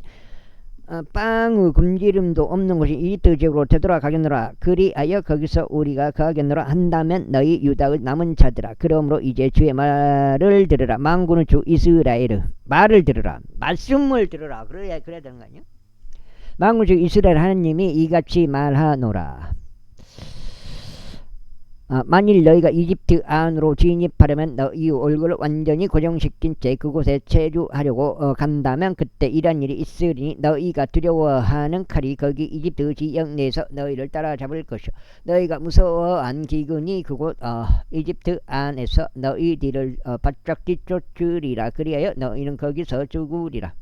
빵의 굶주림도 없는 곳이 이집트 지역으로 되돌아가겠노라. 그리하여 거기서 우리가 가겠노라 한다면 너희 유다의 남은 자들아 그러므로 이제 주의 말을 들으라. 만군의 주 이스라엘의 말을 들으라. 말씀을 들으라. 그래야 되는 거 아니야? 만군의 주 이스라엘 하나님이 이같이 말하노라. 만일 너희가 이집트 안으로 진입하려면 너희 얼굴을 완전히 고정시킨 채 그곳에 체류하려고 간다면 그때 이런 일이 있으리니 너희가 두려워하는 칼이 거기 이집트 지역 내에서 너희를 따라잡을 것이요 너희가 무서워한 기근이 그곳 이집트 안에서 너희들을 바짝 뒤쫓으리라. 그리하여 너희는 거기서 죽으리라.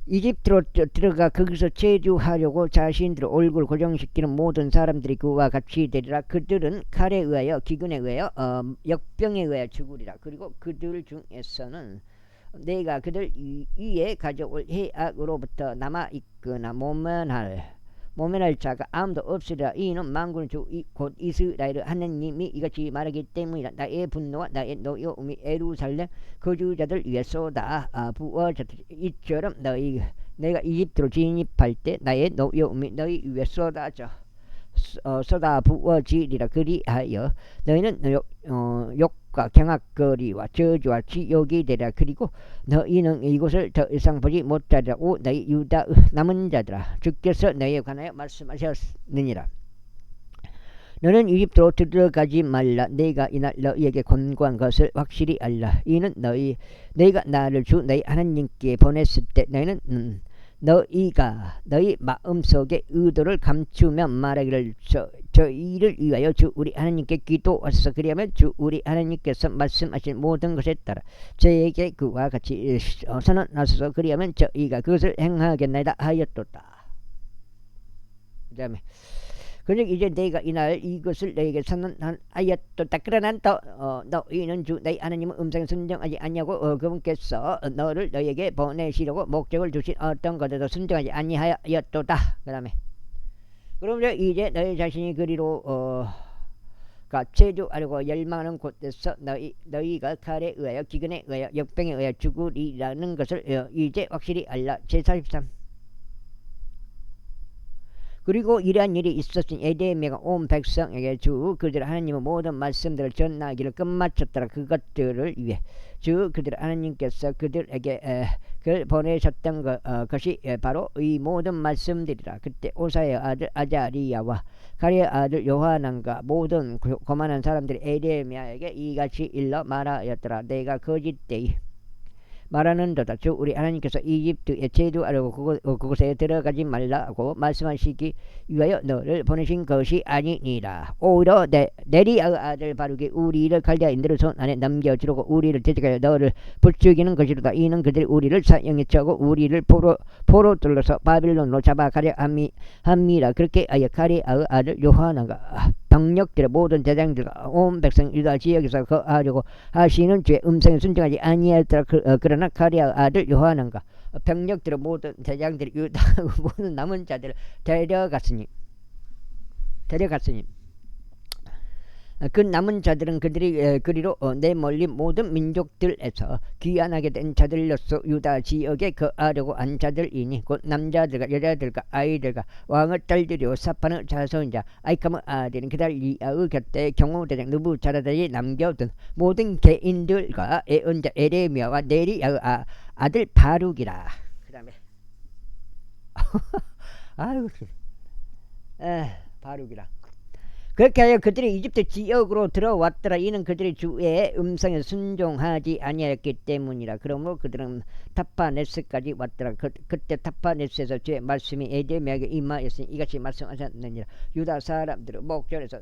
이집트로 들어가 거기서 체류하려고 자신들의 얼굴 고정시키는 모든 사람들이 그와 같이 되리라. 그들은 칼에 의하여 기근에 의하여 역병에 의하여 죽으리라. 그리고 그들 중에서는 내가 그들 위에 가져올 해악으로부터 남아있거나 모면할 자가 아무도 없으리라. 이는 만군의 주 곧 이스라엘 하나님이 이같이 말하기 때문이라. 나의 분노와 나의 노여움이 예루살렘 거주자들 위에 쏟아 부어졌다. 이처럼 내가 이집트로 진입할 때 나의 노여움이 너희 위에 쏟아 부어지리라. 그리하여 너희는 욕과 경악거리와 저주와 지옥이 되리라. 그리고 너희는 이곳을 더 이상 보지 못하리라. 오 너희 유다 남은 자들아, 주께서 너희에 관하여 말씀하셨느니라. 너는 이집트로 들어가지 말라. 내가 이날 너희에게 권고한 것을 확실히 알라. 이는 너희가 나를 주 너희 하나님께 보냈을 때 너희는 너희가 너희 마음속에 의도를 감추며 말하기를 저희를 위하여 주 우리 하나님께 기도하소서. 그리하면 주 우리 하나님께서 말씀하신 모든 것에 따라 저에게 그와 같이 선언하소서. 그리하면 저희가 그것을 행하겠나이다 하였도다. 그 다음에 그러니 이제 내가 이날 이것을 너에게 선언하였도다. 그러나 너희는 주 너희 하나님의 음성에 순종하지 아니하고 그분께서 너희에게 보내시려고 목적을 주신 어떤 것에도 순종하지 아니하였도다. 그 다음에 그럼 이제 너희 자신이 그리로 체류하려고 열망하는 곳에서 너희가 칼에 의하여 기근에 의하여 역병에 의하여 죽으리라는 것을 이제 확실히 알라. 제43 그리고 이러한 일이 있었으니 에데미야가 온 백성에게 주 그들 하나님의 모든 말씀들을 전하기를 끝마쳤더라. 그것들을 위해 주 그들 하나님께서 그들에게 그를 보내셨던 것이 바로 이 모든 말씀들이라. 그때 오사의 아들 아자리야와 가리의 아들 요하난과 모든 고만한 사람들이 에데미야에게 이같이 일러 말하였더라. 내가 거짓 때에 말하는도다. 주 우리 하나님께서 이집트에 체류하려고 그곳에 들어가지 말라고 말씀하시기 위하여 너를 보내신 것이 아니니라. 오히려 네리아의 아들 바룩이 우리를 갈대아인들의 손 안에 넘겨주려고 우리를 대적하여 너를 부추기는 것이로다. 이는 그들이 우리를 사형에 처하고 우리를 포로 둘러서 바빌론으로 잡아가려 함이라. 그렇게 하여 가레아의 아들 요하나가 병력들의 모든 대장들과 온 백성 유다 지역에서 거하려고 하시는 주의 음성에 순종하지 아니하였더라. 그러나 가레아의 아들 요하난과 병력들의 모든 대장들이 유다 모든 남은 자들을 데려갔으니 그 남은 자들은 그들이 그리로 내몰린 모든 민족들에서 귀환하게 된 자들로서 유다 지역에 거하려고 한 자들이니 곧 남자들과 여자들과 아이들과 왕의 딸들이요 사판의 자손자 아이캄의 아들인 게달리아의 곁에 경호대장 느부자라단이 남겨둔 모든 개인들과 애언자 에레미야와 네리아의 아들 바룩이라. 그 다음에 아이고 바룩이라. 그렇게 하여 그들이 이집트 지역으로 들어왔더라. 이는 그들이 주의 음성에 순종하지 아니하였기 때문이라. 그러므로 그들은 타파네스까지 왔더라. 그때 타파네스에서 주의 말씀이 에데미야에게 임하였으니 이같이 말씀하셨느니라. 유다 사람들은 목전에서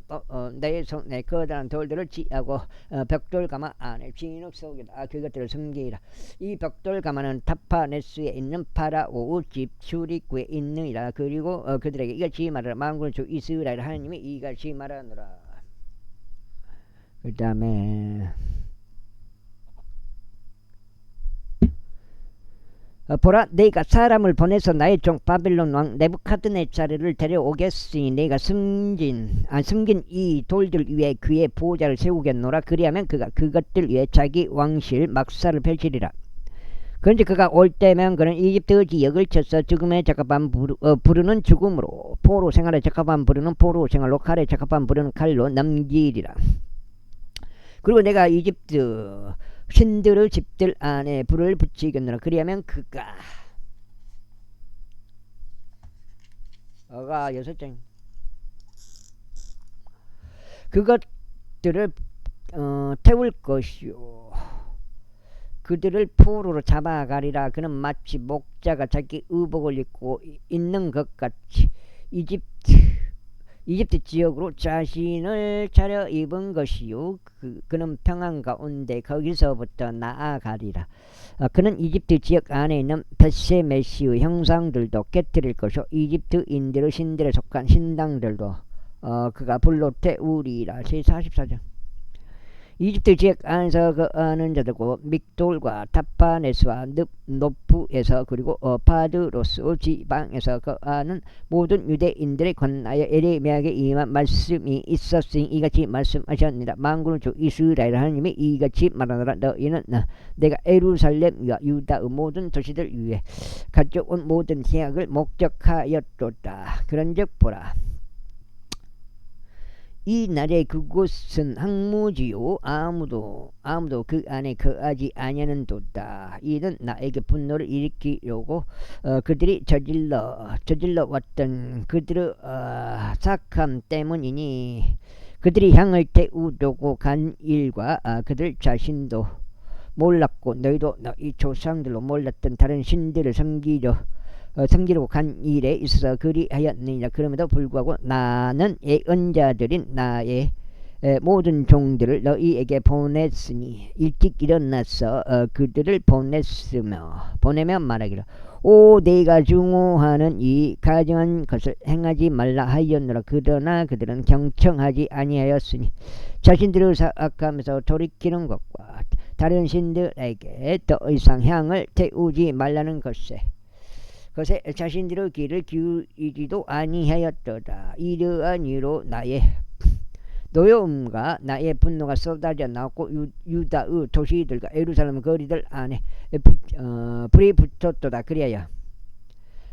내 손에 커다란 돌들을 취하고 벽돌 가마 안에 진흙 속에다 그것들을 숨기라. 이 벽돌 가마는 타파네스에 있는 파라오의 집 수리구에 있느니라. 그리고 그들에게 이같이 말하라. 만군의 주 이스라엘 하나님이 이같이 말하노라. 그 다음에 보라, 내가 사람을 보내서 나의 종 바빌론 왕 네부카드네자르를 데려오겠으니 내가 숨긴 이 돌들 위에 그의 보호자를 세우겠노라. 그리하면 그가 그것들 위에 자기 왕실 막사를 펼치리라. 그런데 그가 올 때면 그는 이집트 지역을 쳐서 죽음에 적합한 부르는 죽음으로, 포로 생활에 적합한 부르는 포로 생활로, 칼에 적합한 부르는 칼로 넘기리라. 그리고 내가 이집트 신들의 집들 안에 불을 붙이겠노라. 그리하면 그가 여섯장 그것들을 태울 것이요 그들을 포로로 잡아가리라. 그는 마치 목자가 자기 의복을 입고 있는 것 같이 이집트 지역으로 자신을 차려입은 것이요 그는 평안 가운데 거기서부터 나아가리라. 그는 이집트 지역 안에 있는 벳세메시의 형상들도 깨뜨릴 것이요 이집트인들의 신들에 속한 신당들도 그가 불로 태우리라. 제44장 이집트 지역 안에서 거하는 자들고 믹돌과 타파네스와 노프에서 그리고 파드로스 지방에서 거하는 모든 유대인들에 관하여 에레미야에게 임한 말씀이 있었으니 이같이 말씀하셨느니라. 만군의 주 이스라엘 하나님이 이같이 말하노라. 너희는 내가 예루살렘과 유다의 모든 도시들 위에 가져온 모든 계약을 목적하였도다. 그런즉 보라, 이 날에 그곳은 항무지요 아무도 그 안에 거하지 아니하는도다. 이는 나에게 분노를 일으키려고 그들이 저질러 왔던 그들의 사악함 때문이니, 그들이 향을 태우려고 간 일과 그들 자신도 몰랐고 너희도 너희 조상들로 몰랐던 다른 신들을 섬기려고 간 일에 있어서 그리하였느니라. 그럼에도 불구하고 나는 예언자들인 나의 모든 종들을 너희에게 보냈으니 일찍 일어나서 그들을 보내며 말하기를, 오 내가 증오하는 이 가증한 것을 행하지 말라 하였노라. 그러나 그들은 경청하지 아니하였으니 자신들을 사악하면서 돌이키는 것과 다른 신들에게 더 이상 향을 태우지 말라는 것에 자신들의 귀를 기울이지도 아니하였도다. 이러한 이유로 나의 노여움과 나의 분노가 쏟아져 나왔고 유다의 도시들과 예루살렘 거리들 안에 불이 붙었도다. 그리하여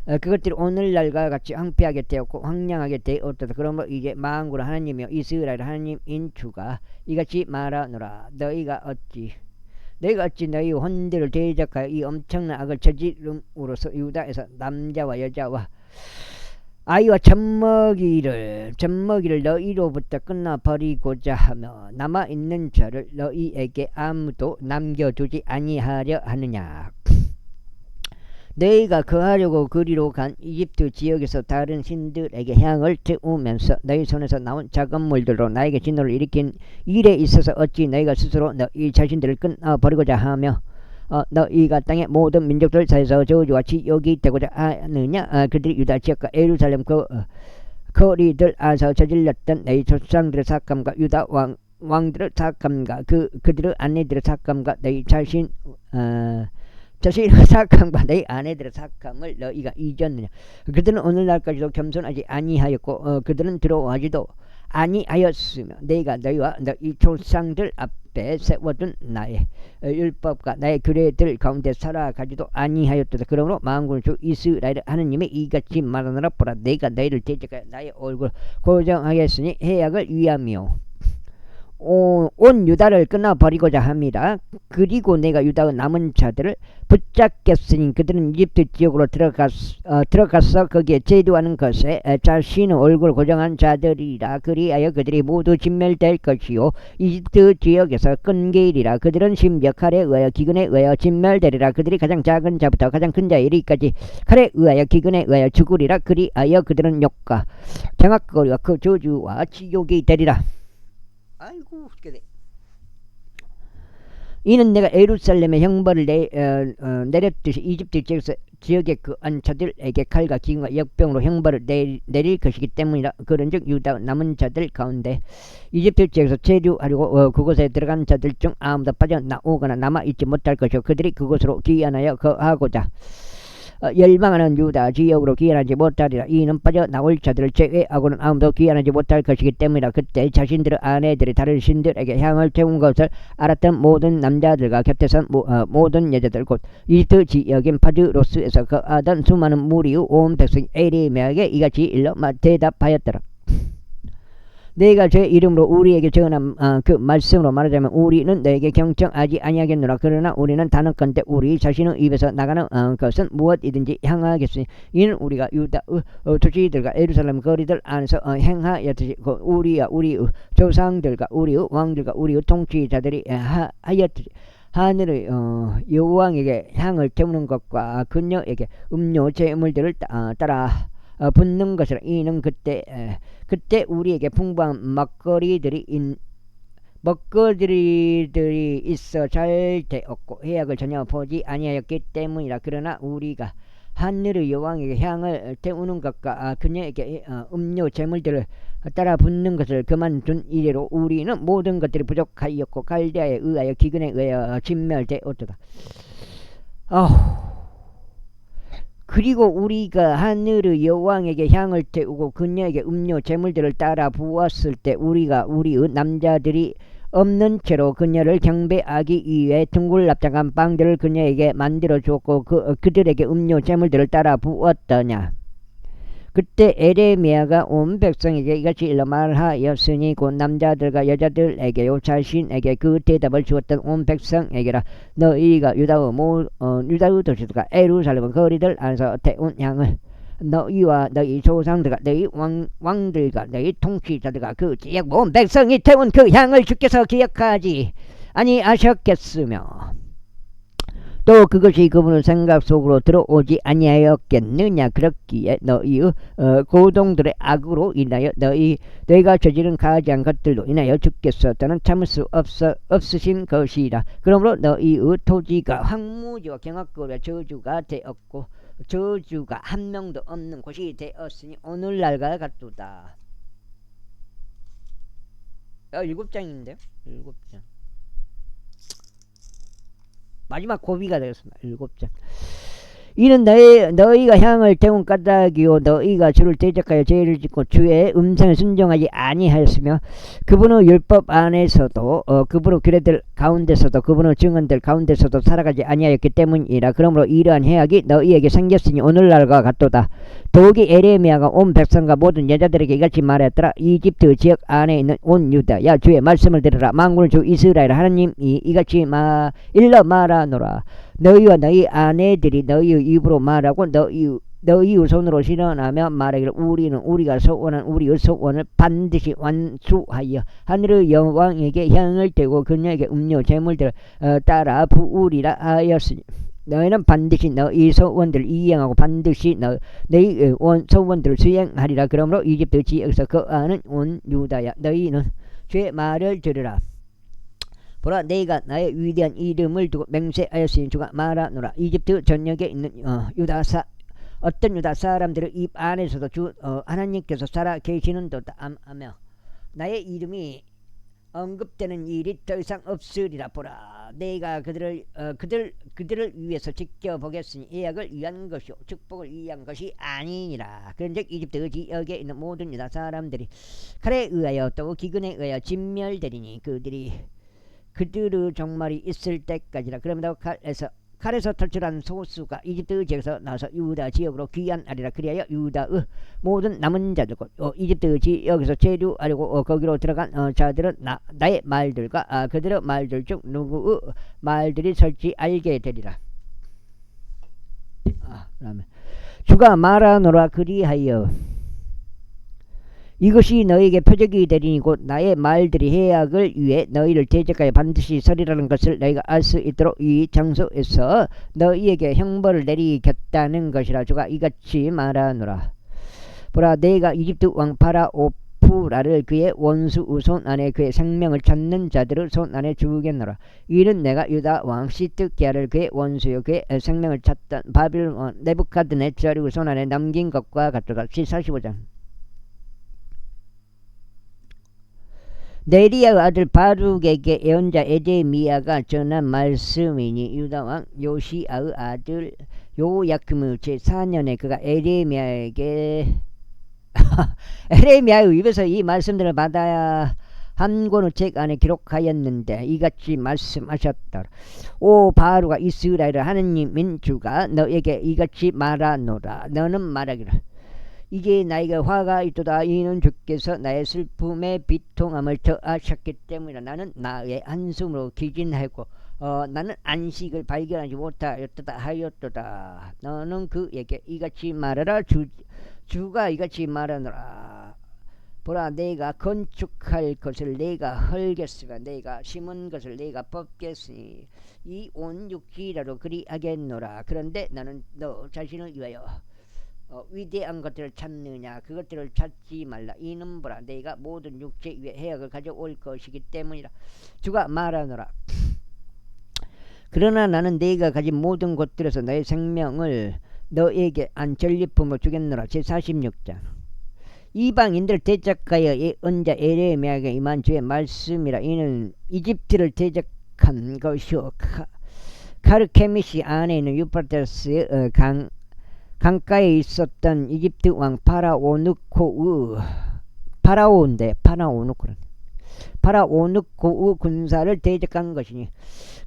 그것들이 오늘날과 같이 황폐하게 되었고 황량하게 되었도다. 그러므로 이제 만군의 하나님이여 이스라엘 하나님인 주가 이같이 말하노라. 너희가 어찌 너희 혼들을 대적하여 이 엄청난 악을 저지름으로써 유다에서 남자와 여자와 아이와 젖먹이를 너희로부터 끊어버리고자 하며 남아있는 자를 너희에게 아무도 남겨두지 아니하려 하느냐. 너희가 거하려고 그리로 간 이집트 지역에서 다른 신들에게 향을 태우면서 너희 손에서 나온 작은 물들로 나에게 진노를 일으킨 일에 있어서 어찌 너희가 스스로 너희 자신들을 끊어버리고자 하며 너희가 땅의 모든 민족들 사이에서 저주와 지옥이 되고자 하느냐. 그들이 유다 지역과 예루살렘 거리들 안에서 저질렀던 너희 조상들의 사악함과 유다 왕들의 사악함과 그들의 아내들의 사악함과 너희 자신의 사악함과 너희 아내들의 사악함을 너희가 잊었느냐. 그들은 오늘날까지도 겸손하지 아니하였고 그들은 들어오지도 아니하였으며 내가 너희와 너희 조상들 앞에 세워둔 나의 율법과 나의 규례들 가운데 살아가지도 아니하였도다. 그러므로 만군의 주 이스라엘 하나님이 이같이 말하노라. 보라, 내가 너희를 대적하여 나의 얼굴을 고정하겠으니 해악을 위함이요 온 유다를 끊어버리고자 합니다. 그리고 내가 유다의 남은 자들을 붙잡겠으니 그들은 이집트 지역으로 들어가서 거기에 제도하는 것에 자신의 얼굴을 고정한 자들이라. 그리하여 그들이 모두 진멸될 것이요 이집트 지역에서 끈기이리라. 그들은 심지어 칼에 의하여 기근에 의하여 진멸되리라. 그들이 가장 작은 자부터 가장 큰 자에 이르기까지 칼에 의하여 기근에 의하여 죽으리라. 그리하여 그들은 욕과 장악거리와 그 저주와 지옥이 되리라. 아이고 어떻게 돼. 이는 내가 예루살렘에 형벌을 내렸듯이 이집트 지역의 그 안자들에게 칼과 기근과 역병으로 형벌을 내릴 것이기 때문이라. 그런즉 유다 남은 자들 가운데 이집트 지역에서 체류하려고 그곳에 들어간 자들 중 아무도 빠져나오거나 남아있지 못할 것이요 그들이 그곳으로 귀환하여 거하고자 열망하는 유다 지역으로 귀환하지 못하리라. 이는 빠져나올 자들을 제외하고는 아무도 귀환하지 못할 것이기 때문이라. 그때 자신들의 아내들이 다른 신들에게 향을 태운 것을 알았던 모든 남자들과 곁에 선 모든 여자들 곧 이집트 지역인 파드로스에서 거하던 수많은 무리의 온 백성 에레미야에게 이같이 일러 대답하였더라. 내가 제 이름으로 우리에게 전한 그 말씀으로 말하자면 우리는 너에게 경청하지 아니하겠노라. 그러나 우리는 단언컨대 우리 자신의 입에서 나가는 것은 무엇이든지 향하겠으니 이는 우리가 유다 도시들과 예루살렘 거리들 안에서 행하였듯이 우리와 우리의 조상들과 우리의 왕들과 우리의 통치자들이 하였듯이 하늘의 여호왕에게 향을 태우는 것과 그녀에게 음료 제물들을 따라 붙는 것이라. 이는 그때 우리에게 풍부한 먹거리들이 있어 잘 되었고 해악을 전혀 보지 아니하였기 때문이라. 그러나 우리가 하늘의 여왕에게 향을 태우는 것과 그녀에게 음료 재물들을 따라 붙는 것을 그만둔 이래로 우리는 모든 것들이 부족하였고 갈대아에 의하여 기근에 의하여 진멸되었도다. 그리고 우리가 하늘의 여왕에게 향을 태우고 그녀에게 음료 재물들을 따라 부었을 때 우리가 우리의 남자들이 없는 채로 그녀를 경배하기 위해 둥글납작한 빵들을 그녀에게 만들어 주었고 그들에게 음료 재물들을 따라 부었더냐. 그때 에레미야가 온 백성에게 이같이 일러 말하였으니 곧 남자들과 여자들에게요 자신에게 그 대답을 주었던 온 백성에게라. 너희가 유다의 도시들과 예루살렘 거리들 안에서 태운 향을 너희와 너희 조상들과 너희 왕들과 너희 통치자들과 그 지역 모든 백성이 태운 그 향을 주께서 기억하지 아니하셨겠으며 또 그것이 그분의 생각 속으로 들어오지 아니하였겠느냐. 그렇기에 너희의 고동들의 악으로 인하여 너희가 저지른 가지한 것들로 인하여 주께서 또는 참을 수 없으신 것이라. 그러므로 너희의 토지가 황무지와 경악거리와 저주가 되었고 저주가 한 명도 없는 곳이 되었으니 오늘날과 같도다. 7장인데요. 7장. 마지막 고비가 되었습니다. 7장. 이는 너희가 향을 태운 까닭이요 너희가 주를 대적하여 죄를 짓고 주의 음성에 순종하지 아니하였으며 그분의 율법 안에서도 그분의 규례들 가운데서도 그분의 증언들 가운데서도 살아가지 아니하였기 때문이라. 그러므로 이러한 해악이 너희에게 생겼으니 오늘날과 같도다. 더욱이 에레미야가 온 백성과 모든 여자들에게 이같이 말했더라. 이집트 지역 안에 있는 온 유다야 주의 말씀을 들으라. 만군의 주 이스라엘 하나님이 이같이 일러 말하노라. 너희와 너희 아내들이 너희의 입으로 말하고 너희의 손으로 실현하며 말하기를 우리가 소원한 우리의 소원을 반드시 완수하여 하늘의 여왕에게 향을 대고 그녀에게 음료 재물들을 따라 부으리라 하였으니 너희는 반드시 너희 소원들을 이행하고 반드시 너희 소원들을 수행하리라. 그러므로 이집트 지역에서 거하는 온 유다야 너희는 주의 말을 들으라. 보라 내가 나의 위대한 이름을 두고 맹세하였으니 주가 말하노라. 이집트 전역에 있는 어떤 유다 사람들의 입 안에서도 주 하나님께서 살아 계시는도다 하며 나의 이름이 언급되는 일이 더 이상 없으리라. 보라 내가 그들을 위해서 지켜보겠으니 예약을 위한 것이요 축복을 위한 것이 아니니라. 그런즉 이집트 지역에 있는 모든 유다 사람들이 칼에 의하여 또 기근에 의하여 진멸되리니 그들의 종말이 있을 때까지라. 그러므로 칼에서 탈출한 소수가 이집트 지역에서 나서 유다 지역으로 귀환하리라. 그리하여 유다의 모든 남은 자들 곧 이집트 지역에서 체류하려고 거기로 들어간 자들은 나의 말들과 그들의 말들 중 누구의 말들이 설지 알게 되리라. 그다음에 주가 말하노라. 그리하여 이것이 너희에게 표적이 되리니 곧 나의 말들이 해악을 위해 너희를 대적하여 반드시 서리라는 것을 너희가 알 수 있도록 이 장소에서 너희에게 형벌을 내리겠다는 것이라. 주가 이같이 말하노라. 보라 내가 이집트 왕 파라오프라를 그의 원수의 손 안에 그의 생명을 찾는 자들의 손 안에 주겠노라. 이는 내가 유다 왕 시드기야를 그의 원수요 그의 생명을 찾던 바빌론 왕 네부갓네살의 손 안에 남긴 것과 같도다. 45장. 네리야의 아들 바룩에게 예언자 에레미야가 전한 말씀이니 유다왕 요시아의 아들 요야킴의 제4년에 그가 에레미야의 입에서 이 말씀들을 받아야 한 권의 책 안에 기록하였는데 이같이 말씀하셨다. 오 바룩아 이스라엘의 하느님인 주가 너에게 이같이 말하노라. 너는 말하기를 이제 나에게 화가 있도다. 이는 주께서 나의 슬픔의 비통함을 더하셨기 때문이라. 나는 나의 한숨으로 기진하였고 나는 안식을 발견하지 못하였도다 하였도다. 너는 그에게 이같이 말하라. 주가 이같이 말하노라. 보라 내가 건축할 것을 내가 헐겠으며 내가 심은 것을 내가 뽑겠으니 이 온 육지라도 그리하겠노라. 그런데 나는 너 자신을 위하여 위대한 것들을 찾느냐. 그것들을 찾지 말라. 이는 보라 내가 모든 육체 위에 해악을 가져올 것이기 때문이라. 주가 말하노라. 그러나 나는 네가 가진 모든 곳들에서 너의 생명을 너에게 안 전리품을 주겠노라. 제46장. 이방인들 대적하여 언자 에레미야에게 임한 주의 말씀이라. 이는 이집트를 대적한 것이요 카르케미시 안에 있는 유프라테스의 강가에 있었던 이집트 왕 파라오누코의 파라오누코의 군사를 대적한 것이니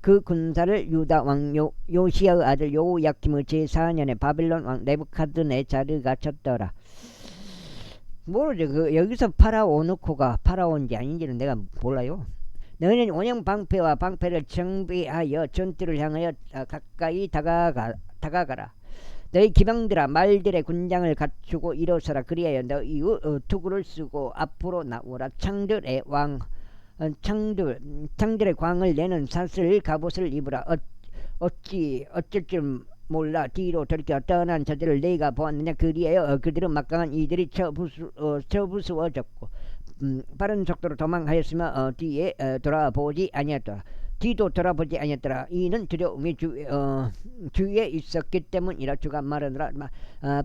그 군사를 유다 왕 요시야의 아들 요야킴의 제4년에 바빌론 왕 네부카드네자르가 쳤더라. 모르죠. 여기서 파라오누코가 파라오인지 아닌지는 내가 몰라요. 너희는 원형 방패와 방패를 정비하여 전투를 향하여 가까이 다가가라. 너희 기병들아 말들의 군장을 갖추고 일어서라. 그리하여 너희 투구를 쓰고 앞으로 나오라. 창들의 광을 내는 사슬 갑옷을 입으라. 어쩔 줄 몰라 뒤로 돌이켜 떠난 자들을 내가 보았느냐. 그리하여 그들은 막강한 이들이 처부수어졌고 빠른 속도로 도망하였으며 뒤에 돌아보지 아니었더라. 뒤도 돌아보지 아니었더라. 이는 두려움이 주위에 있었기 때문이라. 주가 말하노라.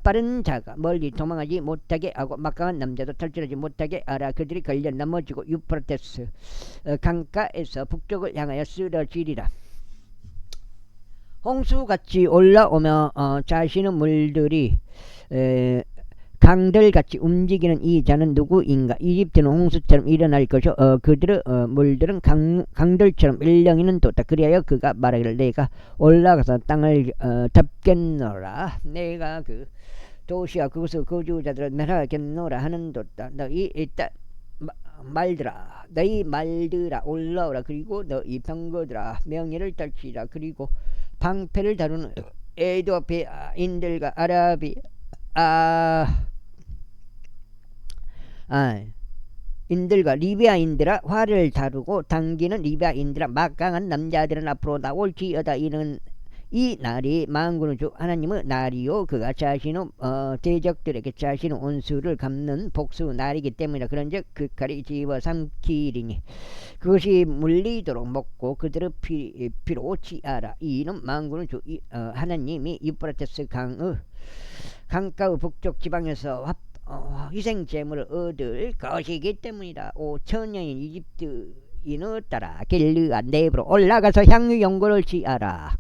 빠른 자가 멀리 도망하지 못하게 하고 막강한 남자도 탈출하지 못하게 하라. 그들이 걸려 넘어지고 유프라테스 강가에서 북쪽을 향하여 쓰러지리라. 홍수같이 올라오며 자시는 물들이 강들같이 움직이는 이 자는 누구인가. 이집트는 홍수처럼 일어날 것이요 물들은 강들처럼 일렁이는 도다. 그리하여 그가 말하기를 내가 올라가서 땅을 덮겠노라. 내가 그 도시와 그곳의 거주자들을 멸하겠노라 하는 도다. 너희 일단 너희 말들아 올라오라. 그리고 너희 병거들아 명예를 떨치라. 그리고 방패를 다루는 에도피아인들과 인들과 리비아인들아 활을 다루고 당기는 리비아인들아 막강한 남자들은 앞으로 나올지어다. 이는 이 날이 만군의 주 하나님의 날이요 그가 자신의 대적들에게 자신의 온수를 갚는 복수 날이기 때문이라. 그런즉 그 칼이 집어삼키리니 그것이 물리도록 먹고 그들의 피로 취하라. 이는 만군의 주 하나님이 유프라테스 강가의 북쪽 지방에서 희생 제물을 얻을 것이기 때문이다. 5천년인 이집트인을 따라 길르아 내부로 올라가서 향유 연고를 취하라.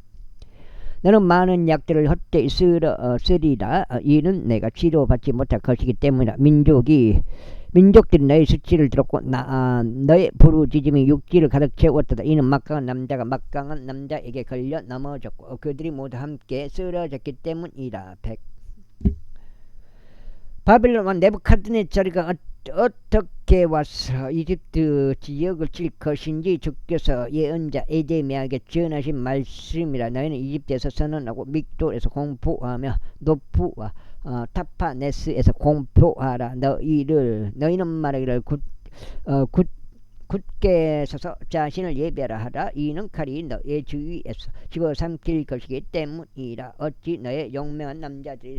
너는 많은 약들을 헛되이 쓰리라. 이는 내가 치료받지 못할 것이기 때문이다. 민족들이 너의 수치를 들었고 너의 부르짖음이 육지를 가득 채웠다. 이는 막강한 남자가 막강한 남자에게 걸려 넘어졌고 그들이 모두 함께 쓰러졌기 때문이다. 바빌론 왕 네부카드네자르가 어떻게 와서 이집트 지역을 칠 것인지 주께서 예언자 에레미야에게 전하신 말씀이라. 너희는 이집트에서 선언하고 믹돌에서 공포하며 노프와 타파네스에서 공포하라. 너희는 말하기를 굳게 서서 자신을 예배하라 하라. 이는 칼이 너의 주위에서 집어삼킬 것이기 때문이라. 어찌 너의 용맹한 남자들이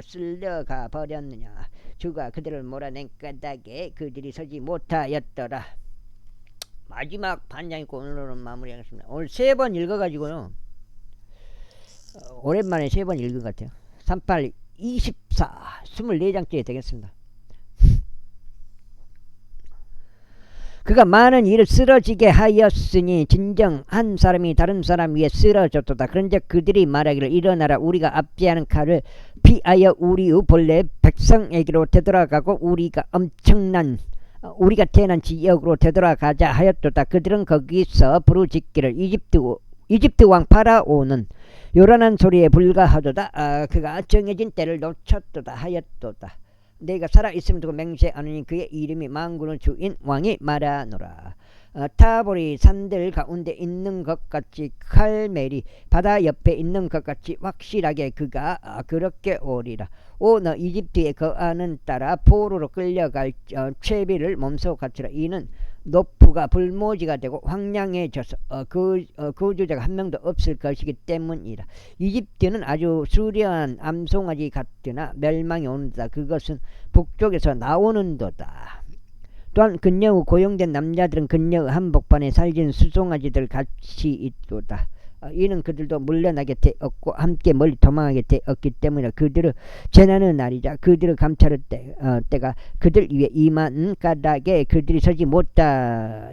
쓸려가 버렸느냐. 주가 그들을 몰아낸 까닭에 그들이 서지 못하였더라. 마지막 반장이고 오늘은 마무리하겠습니다. 오늘 3번 읽어가지고요 오랜만에 3번 읽은 것 같아요. 38, 24, 24장째 되겠습니다. 그가 많은 일을 쓰러지게 하였으니 진정 한 사람이 다른 사람 위에 쓰러졌도다. 그런즉 그들이 말하기를 일어나라. 우리가 압제하는 칼을 피하여 우리의 본래 백성에게로 되돌아가고 우리가 태어난 지역으로 되돌아가자 하였도다. 그들은 거기서 부르짖기를 이집트 왕 파라오는 요란한 소리에 불과하도다. 그가 정해진 때를 놓쳤도다 하였도다. 내가 살아있음을 두고 맹세하노니 그의 이름이 만군의 주인 왕이 말하노라. 타보리 산들 가운데 있는 것 같이 칼멜이 바다 옆에 있는 것 같이 확실하게 그가 그렇게 오리라. 너 이집트에 거하는 따라 포로로 끌려갈 채비를 몸소 갖추라. 이는 노프가 불모지가 되고 황량해져서 거주자가 한 명도 없을 것이기 때문이라. 이집트는 아주 수려한 암송아지 같으나 멸망이 오는도다. 그것은 북쪽에서 나오는도다. 또한 근녀의 고용된 남자들은 근녀의 한복판에 살진 수송아지들 같이 있도다. 이는 그들도 물러나게 되었고 함께 멀리 도망하게 되었기 때문에 그들을 재난의 날이자 그들을 감찰할 때가 그들 위에 임한 까닭에 그들이 서지 못하였도다.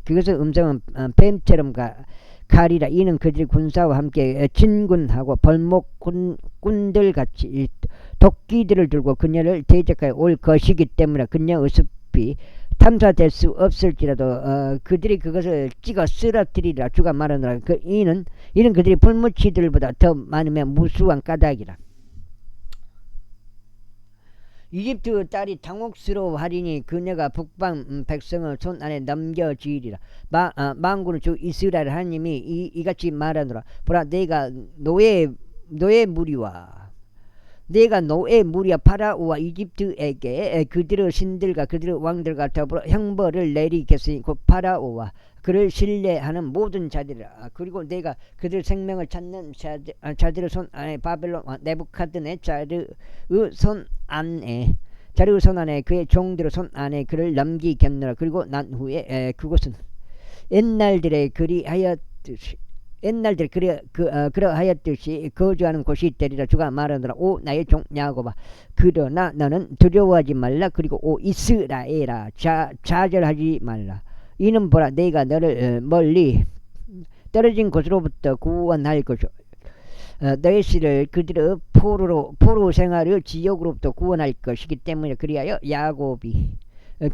그것의 음성은 뱀처럼 가리라. 이는 그들이 군사와 함께 진군하고 벌목꾼들 같이 도끼들을 들고 그녀를 대적하여 올 것이기 때문에 그녀의 숲이 탐사될 수 없을지라도 그들이 그것을 찍어 쓰러뜨리라. 주가 말하노라. 이는 그들이 불무치들보다 더 많으면 무수한 까닭이라. 이집트 딸이 당혹스러워하리니 그녀가 북방 백성을 손 안에 넘겨지리라. 만군의 주 이스라엘 하나님이 이같이 말하노라. 보라, 내가 노예 무리와 파라오와 이집트에게 그들의 신들과 그들의 왕들과 더불어 형벌을 내리겠으니 곧 파라오와 그를 신뢰하는 모든 자들이라. 그리고 내가 그들 생명을 찾는 자들의 손 안에 바벨론 네부카드네자르의 손 안에 그의 종들의 손 안에 그를 넘기겠노라. 그리고 난 후에 그곳은 옛날들에 그러하였듯이 거주하는 곳이 되리라. 주가 말하노라. 오 나의 종 야곱아, 그러나 너는 두려워하지 말라. 그리고 오 이스라엘아, 좌절하지 말라. 이는 보라, 내가 너를 멀리 떨어진 곳으로부터 구원할 것이요 너의 씨를 그들의 포로 생활의 지역으로부터 구원할 것이기 때문에 그리하여 야곱이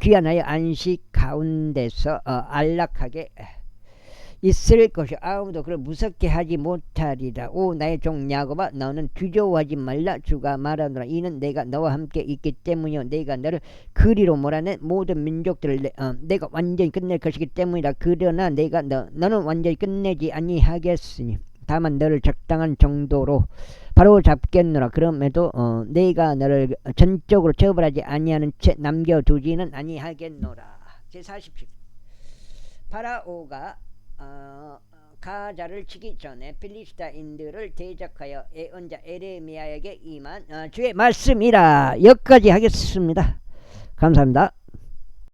귀환하여 안식 가운데서 안락하게 있을 것이 아무도 그를 무섭게 하지 못하리라. 오 나의 종 야곱아, 너는 두려워하지 말라. 주가 말하노라. 이는 내가 너와 함께 있기 때문이요 내가 너를 그리로 몰아낸 모든 민족들을 내가 완전히 끝낼 것이기 때문이라. 그러나 내가 너는 완전히 끝내지 아니하겠으니 다만 너를 적당한 정도로 바로 잡겠노라. 그럼에도 내가 너를 전적으로 처벌하지 아니하는 채 남겨두지는 아니하겠노라. 제40절. 파라오가 가자를 치기 전에 필리스타인들을 대적하여 예언자 에레미야에게 임한 주의 말씀이라. 여기까지 하겠습니다. 감사합니다.